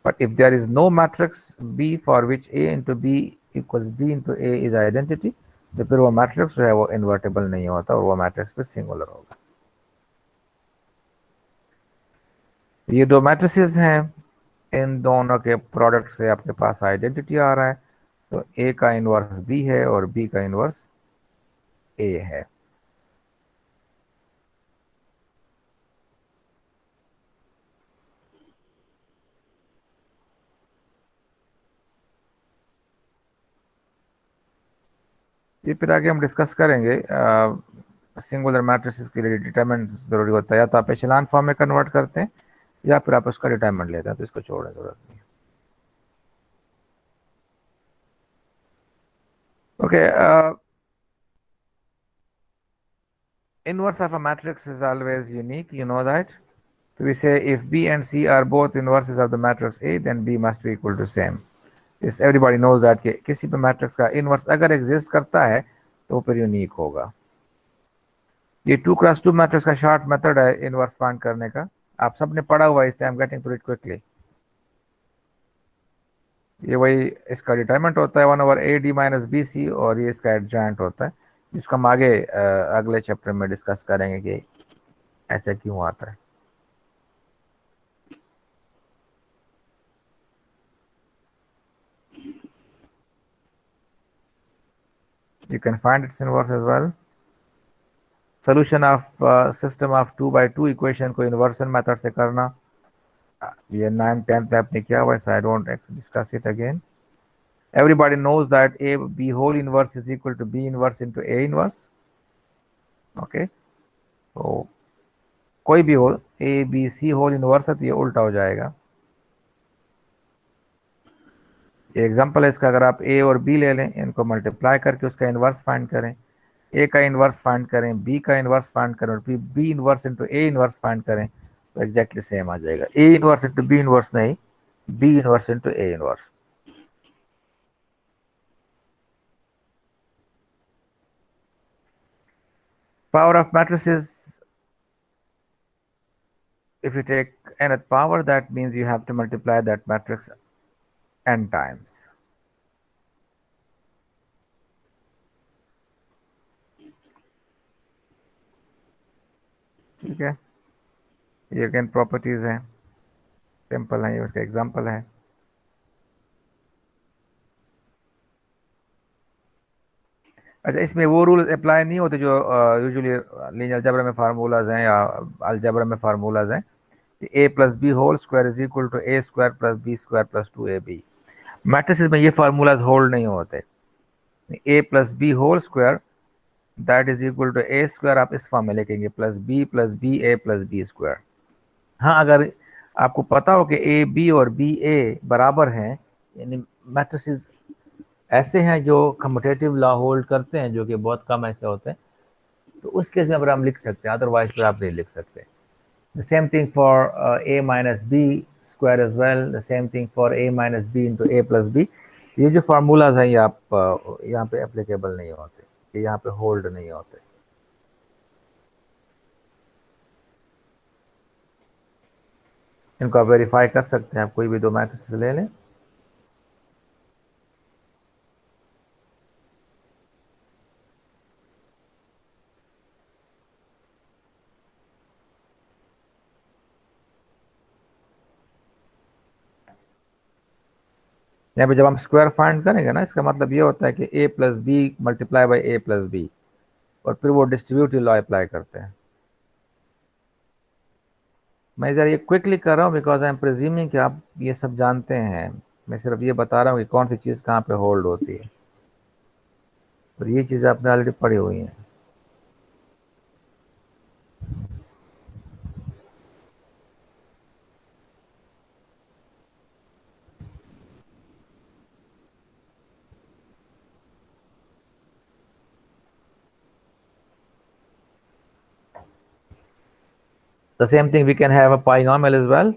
but if there is no matrix b for which a into b equals b into a is identity, तो फिर वो matrix जो है वो invertible नहीं होता और वो मैट्रिक्स फिर सिंगुलर होगा। ये दो मैट्रिसेस हैं, इन दोनों के प्रोडक्ट से आपके पास आइडेंटिटी आ रहा है, तो ए का इनवर्स बी है और बी का इनवर्स ए है। ये फिर आगे हम डिस्कस करेंगे सिंगुलर मैट्रिसेस के लिए डिटरमिनेंट जरूरी होता है, या तो आप एचेलॉन फॉर्म में कन्वर्ट करते हैं या फिर आप उसका डिटरमिनेंट लेते हैं, तो इसको छोड़ने की जरूरत नहीं। Okay, inverse of a matrix is always unique, you know that. So we say if B and C are both inverses of the matrix A, then B must be equal to same. Yes, everybody knows that कि किसी भी matrix का inverse अगर exist करता है तो फिर unique होगा। ये 2x2 मैट्रिक्स का शॉर्ट मेथड है इनवर्स फाइंड करने का, आप सबने पढ़ा हुआ है, इससे I am getting through it quickly. ये वही इसका डिटरमिनेंट होता है 1/AD - BC, और ये इसका एडजॉइंट होता है, जिसको हम आगे अगले चैप्टर में डिस्कस करेंगे कि ऐसा क्यों आता है। You can find its inverse as well. Solution of system of 2x2 equation को inversion method से करना, ये 9th 10th में आपने किया हुआ है, so I don't discuss it again. Everybody knows that A B whole inverse is equal to B inverse into A inverse. Okay, तो कोई भी हो A B C whole inverse है तो ये उल्टा हो जाएगा। ये एग्जाम्पल है इसका, अगर आप A और B ले लें, इनको मल्टीप्लाई करके उसका इनवर्स फाइंड करें, A का इनवर्स फाइंड करें, B का इनवर्स फाइंड करें, और फिर B inverse into A inverse find करें, तो एग्जैक्टली सेम आ जाएगा। A inverse into B inverse नहीं, B inverse into A inverse. Power of matrices, if you take nth power, that means you have to multiply that matrix n times. ठीक है, ये again properties हैं, simple है, ये उसका example है। अच्छा, इसमें वो रूल अप्लाई नहीं होते जो यूजुअली लीनियर अलजेब्रा में फार्मूलाज हैं या अलजेब्रा में फार्मूलाज हैं, a plus B whole square is equal to a square plus B square plus 2ab। Matrices में ये फार्मूलाज होल्ड नहीं होते। a plus B whole square that is equal to a square, आप इस form में लिखेंगे plus B a plus B square. हाँ, अगर आपको पता हो कि a b और b a बराबर हैं, यानी मैट्रिसेस ऐसे हैं जो कम्यूटेटिव लॉ होल्ड करते हैं, जो कि बहुत कम ऐसे होते हैं, तो उस केस में अगर हम लिख सकते हैं, अदरवाइज फिर आप नहीं लिख सकते। The same thing for a minus b square as well. The same thing for a minus b into a plus b. ये जो फार्मूलाज हैं ये आप यहाँ पे एप्लीकेबल नहीं होते, ये यहाँ पे होल्ड नहीं होते। इनको आप वेरीफाई कर सकते हैं, आप कोई भी दो मैट्रिसेस ले लें, यहाँ पे जब हम स्क्वायर फाइंड करेंगे ना, इसका मतलब ये होता है कि a plus B multiply by a plus B, और फिर वो डिस्ट्रीब्यूटिव लॉ अप्लाई करते हैं। मैं जरा ये क्विकली कर रहा हूँ बिकॉज आई एम प्रिज्यूमिंग कि आप ये सब जानते हैं, मैं सिर्फ ये बता रहा हूँ कि कौन सी चीज़ कहाँ पे होल्ड होती है, और ये चीज़ आपने ऑलरेडी पढ़ी हुई हैं। The same thing we can have a polynomial as well.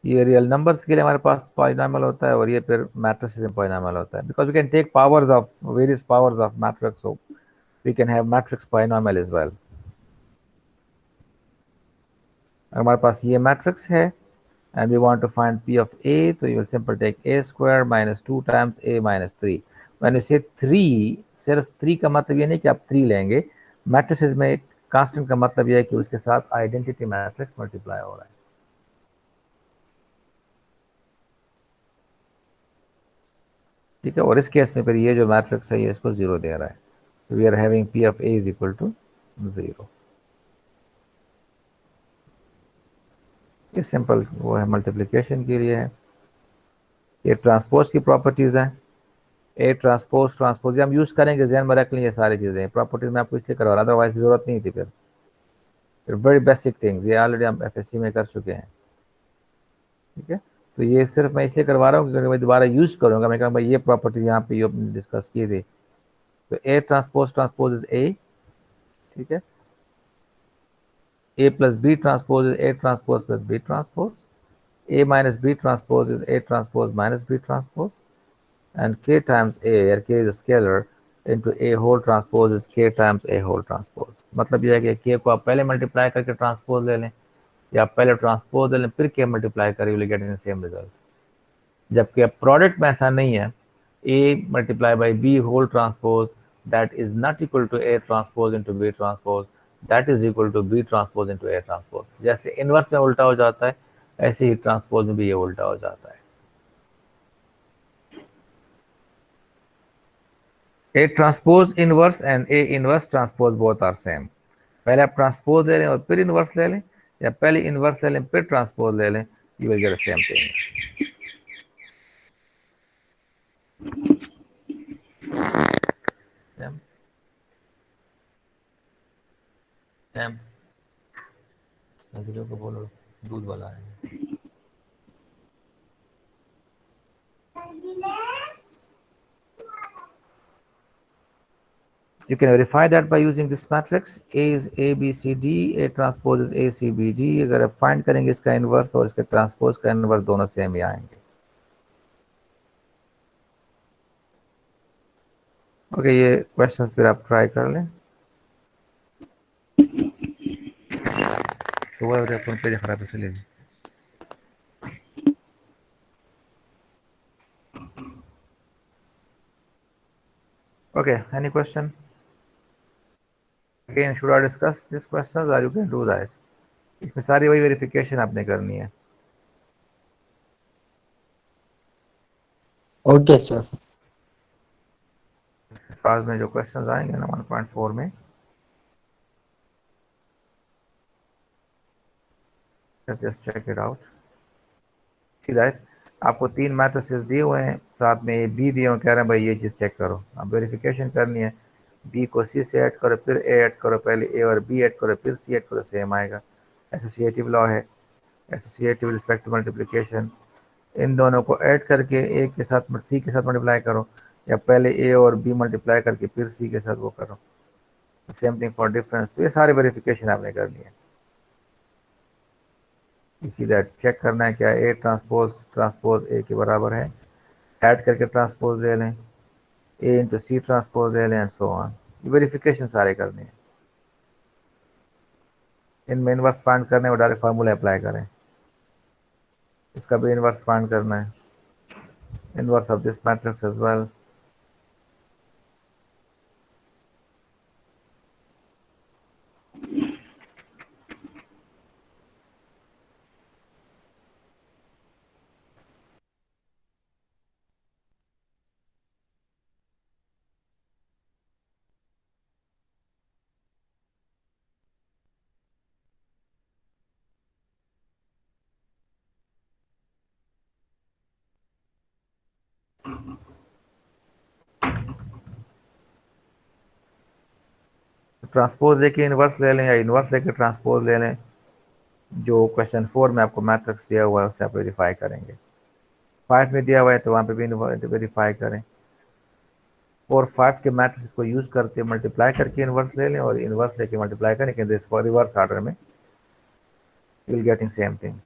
ये रियल नंबर्स के लिए हमारे पास पॉलिनॉमियल होता है, और ये फिर मैट्रिसेस में पॉलिनॉमियल होता है, because we can take powers of various powers of matrix, so we can have matrix polynomial as well. हमारे पास ये मैट्रिक्स है and we want to find p of a, so you will simply take a square minus 2 times a minus 3. When you say 3, सिर्फ 3 का मतलब ये नहीं कि आप 3 लेंगे, मैट्रिसेस में कांस्टेंट का मतलब ये है कि उसके साथ आइडेंटिटी मैट्रिक्स मल्टीप्लाई हो रहा है। ठीक है, और इस केस में फिर ये जो मैट्रिक्स है ये इसको 0 दे रहा है, तो we are having p of a is equal to 0। ये सिंपल वो है, मल्टीप्लिकेशन के लिए है। ये ट्रांसपोज की प्रॉपर्टीज हैं, ए ट्रांसपोज ट्रांसपोज हम यूज करेंगे, जहन में रख लीजिए सारी चीजें। प्रॉपर्टीज में आपको इसलिए करवा रहा, अदरवाइज जरूरत नहीं थी। फिर वेरी बेसिक थिंग्स, ये ऑलरेडी हम एफएससी में कर चुके हैं। ठीक है, तो ये सिर्फ मैं इसलिए करवा रहा हूँ क्योंकि मैं दोबारा यूज करूंगा। मैं कहूँगा भाई ये प्रॉपर्टी यहाँ पे डिस्कस की थी, तो A transpose transpose is A. ठीक है, A plus B transpose is A transpose plus B transpose. A minus B transpose is A transpose minus B transpose, and K times A, where K is a scalar, into A whole transpose is K times A whole transpose। मतलब यह है कि K को आप पहले multiply करके transpose ले लें, या आप पहले ट्रांसपोज ले लें फिर K मल्टीप्लाई करें, you will get in same result. जबकि अब प्रोडक्ट में ऐसा नहीं है, A multiply by B whole transpose that is not equal to A transpose into B transpose, that is equal to B transpose into A transpose. जैसे inverse में उल्टा हो जाता है, ऐसे ही ट्रांसपोज में भी ये उल्टा हो जाता है। A transpose inverse and A inverse transpose both are same. पहले आप ट्रांसपोज ले लें और फिर इनवर्स ले लें, या पहले इनवर्स ले लें फिर ट्रांसपोज ले लें, you will get the same thing. नजरियों को बोलो दूध वाला है। You can verify that by using this matrix. A is A B C D, A transpose is A C B D। अगर आप फाइंड करेंगे इसका इनवर्स और इसके ट्रांसपोज का इनवर्स, दोनों सेम ही आएंगे। ओके, ये क्वेश्चंस फिर आप ट्राई कर लें। तो वो अपन पेज खराब है, चलिए। Okay, any question? Again, should I discuss these questions or you can do that? इसमें सारी वही वेरिफिकेशन आपने करनी है। Okay sir. इस क्लास में जो क्वेश्चंस आएंगे ना 1.4 में, just check it out. See that आपको 3 मैट्रिसेस दिए हुए हैं, साथ में ये बी दिए हुए, कह रहे हैं भाई ये चीज़ चेक करो। अब वेरिफिकेशन करनी है, बी को सी से ऐड करो, फिर ए ऐड करो, पहले ए और बी ऐड करो, फिर सी ऐड करो, सेम आएगा। एसोसिएटिव लॉ है, एसोसिएटिव रिस्पेक्ट टू मल्टीप्लिकेशन। इन दोनों को ऐड करके ए के साथ सी के साथ मल्टीप्लाई करो, या पहले ए और बी मल्टीप्लाई करके फिर सी के साथ वो करो। Same thing for difference. तो ये सारी वेरिफिकेशन आपने करनी है। इसी दैट चेक करना है क्या ए ट्रांसपोज ट्रांसपोज ए के बराबर है, ऐड करके ट्रांसपोज ले लें, ए इंटू सी ट्रांसपोज ले लें, एंड सो ऑन। ये वेरिफिकेशन सारे करने हैं। इनमें इनवर्स फाइंड करने है, वो डायरेक्ट फार्मूला अप्लाई करें। इसका भी इनवर्स फाइंड करना है, inverse of this matrix as well. Transpose लेके इनवर्स ले लें, या इनवर्स लेके ट्रांसपोज ले लें। जो क्वेश्चन 4 में आपको मैट्रिक्स दिया हुआ है उससे आप वेरीफाई करेंगे। 5 में दिया हुआ है तो वहाँ पे भी वेरीफाई करें। 4 5 के मैट्रिक्स को यूज करके मल्टीप्लाई करके इनवर्स ले लें, और इनवर्स लेके मल्टीप्लाई करें, लेकिन दिस फॉर रिवर्स ऑर्डर में you will getting same thing.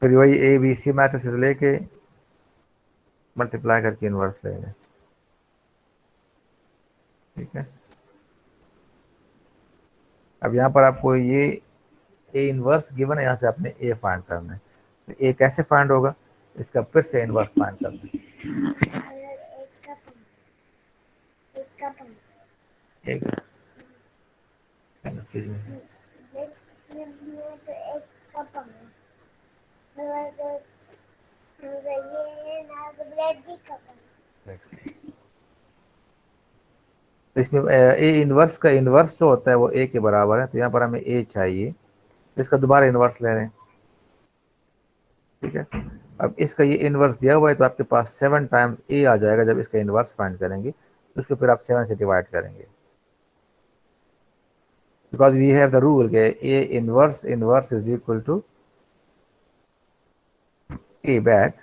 फिर वही ए बी सी मैट्रिक्स लेके मल्टीप्लाई करके इनवर्स ले लें। ठीक है, अब यहाँ पर आपको ये ए इनवर्स गिवन है, यहाँ से आपने ए फाइंड करना है। तो ए कैसे फाइंड होगा, इसका फिर से इनवर्स फाइंड करना है। एक तो इसमें ए इनवर्स का इनवर्स जो होता है वो ए के बराबर है, तो यहाँ पर हमें ए चाहिए, तो इसका दोबारा इनवर्स ले रहे हैं। ठीक है, अब इसका ये इन्वर्स दिया हुआ है तो आपके पास 7 टाइम्स ए आ जाएगा। जब इसका इन्वर्स फाइंड करेंगे तो उसको फिर आप 7 से डिवाइड करेंगे, because we have the rule के A inverse inverse is equal to A back.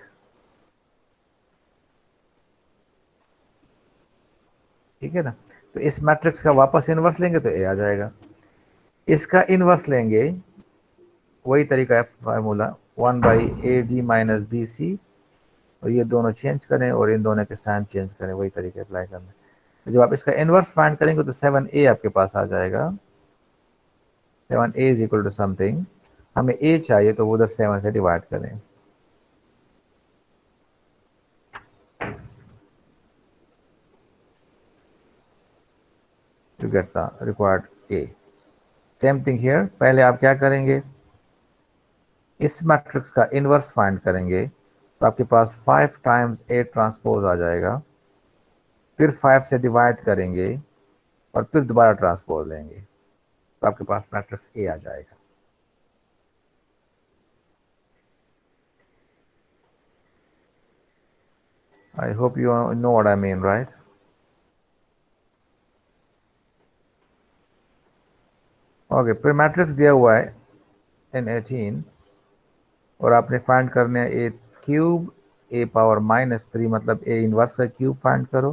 ठीक है ना, तो इस मैट्रिक्स का वापस इनवर्स लेंगे तो ए आ जाएगा, इसका इनवर्स लेंगे, वही तरीका है फार्मूला 1/AD-BC, और ये दोनों चेंज करें और इन दोनों के साइन चेंज करें, वही तरीके अप्लाई करना है। तो जब आप इसका इनवर्स फाइंड करेंगे तो 7a आपके पास आ जाएगा। 7a is equal to something, हमें a चाहिए तो वो उधर 7 से डिवाइड करें। to get the required a. Same thing here, पहले आप क्या करेंगे, इस मैट्रिक्स का इनवर्स फाइंड करेंगे तो आपके पास 5 टाइम्स A ट्रांसपोज आ जाएगा, फिर 5 से डिवाइड करेंगे और फिर दोबारा ट्रांसपोज लेंगे तो आपके पास मैट्रिक्स A आ जाएगा। I hope you know what I mean, right? Okay, फिर मैट्रिक्स दिया हुआ है n18 और आपने फाइंड करने है ए क्यूब a पावर -3, मतलब a इनवर्स का क्यूब फाइंड करो,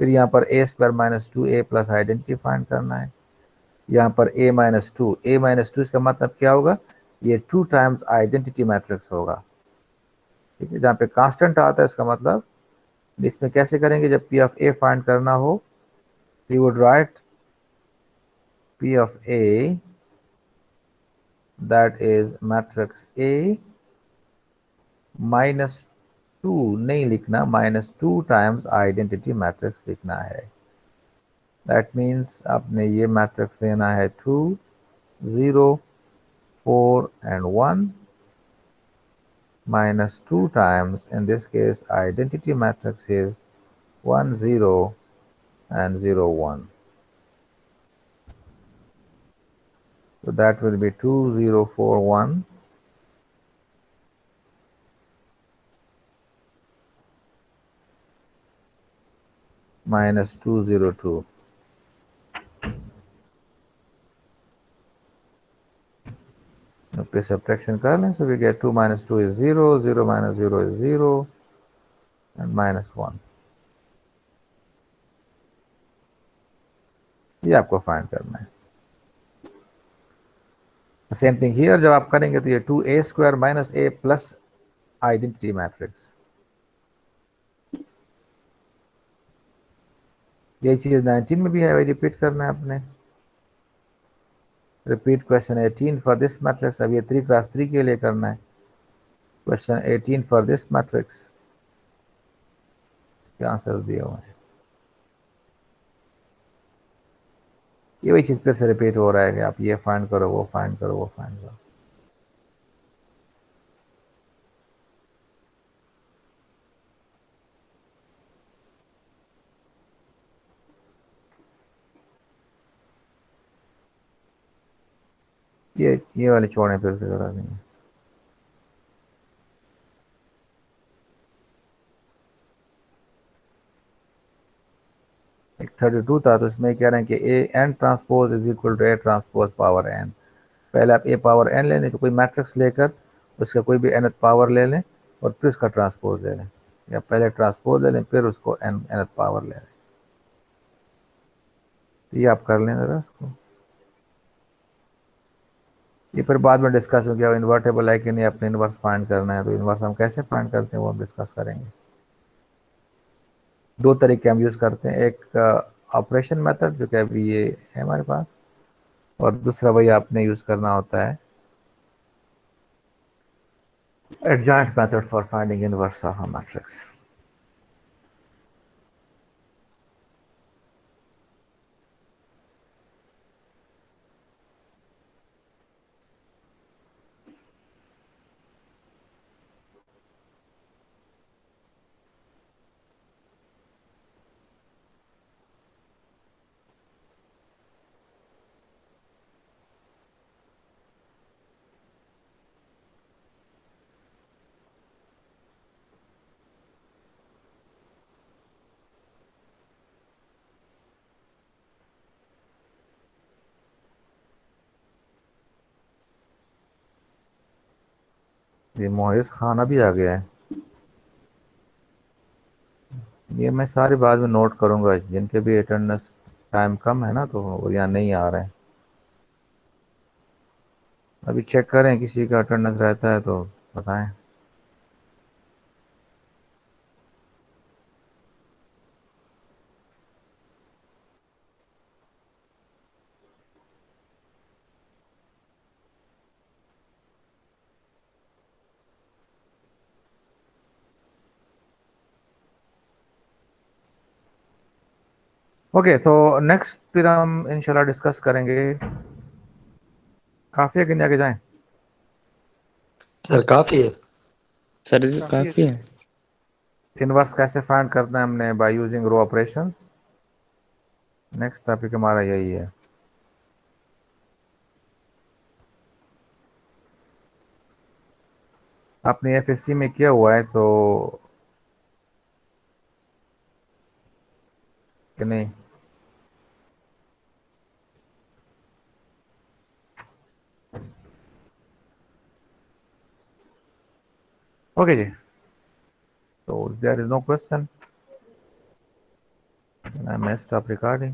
फिर यहाँ पर a² - 2a plus identity find करना है, यहाँ पर a-2 इसका मतलब क्या होगा, ये 2 टाइम्स आइडेंटिटी मैट्रिक्स होगा। ठीक है, जहाँ पे कांस्टेंट आता है इसका मतलब, इसमें कैसे करेंगे, जब p ऑफ a फाइंड करना हो you would write p of a that is matrix A -2 नहीं लिखना, -2 टाइम्स आइडेंटिटी मैट्रिक्स लिखना है। दैट मीन्स आपने ये मैट्रिक्स लेना है 2 0 4 and 1 -2 times, in this case identity matrix is 1 0 and 0 1, so that will be 2 0 4 1 -2 0 2. फिर सब्ट्रैक्शन कर लें, so we get 2 - 2 is 0, 0 - 0 is 0 and -1. ये आपको फाइंड करना है। सेम थिंग हियर, जब आप करेंगे तो ये 2a² - a plus identity matrix, यही चीज 19 में भी है, वही रिपीट करना है आपने। Repeat question 18 for this matrix, अब ये 3 क्रॉस 3 के लिए करना है। क्वेश्चन 18 फॉर दिस मैट्रिक्स, इसके आंसर दिए हुए हैं। ये वही चीज फिर से रिपीट हो रहा है कि आप ये फाइंड करो, वो फाइंड करो, वो फाइंड करो। ये वाले छोड़ें, फिर से करा देंगे। एक 32 था, तो इसमें कह रहे हैं कि A N transpose is equal to A transpose power N. पहले आप ए पावर एन ले लें, तो कोई मैट्रिक्स लेकर उसका कोई भी nth पावर ले लें और फिर उसका ट्रांसपोज ले लें, या पहले ट्रांसपोज ले लें फिर उसको nth पावर ले लें। तो ये आप कर लें ज़रा इसको, ये फिर बाद में डिस्कस हो गया इन्वर्टेबल है कि नहीं, अपने इन्वर्स फाइंड करना है। तो इन्वर्स हम कैसे फाइंड करते हैं वो हम डिस्कस करेंगे। 2 तरीके हम यूज़ करते हैं, एक ऑपरेशन मेथड जो कि अभी ये है हमारे पास, और दूसरा वही आपने यूज़ करना होता है adjoint method for finding inverse of a matrix. ये मोहिस खान अभी आ गया है। ये मैं सारी बाद में नोट करूंगा, जिनके भी अटेंडेंस टाइम कम है ना तो वो यहाँ नहीं आ रहे हैं। अभी चेक करें, किसी का अटेंडेंस रहता है तो बताएं। ओके, तो नेक्स्ट फिर हम इंशाल्लाह डिस्कस करेंगे। काफ़ी है कि नहीं आगे जाएं? सर काफी है। सर ये काफी है काफी सर। है। इनवर्स कैसे फाइंड करना है हमने, by using row operations. Next topic हमारा यही है। आपने एफएससी में किया हुआ है तो कि नहीं? ओके जी, तो there is no question, I may stop recording.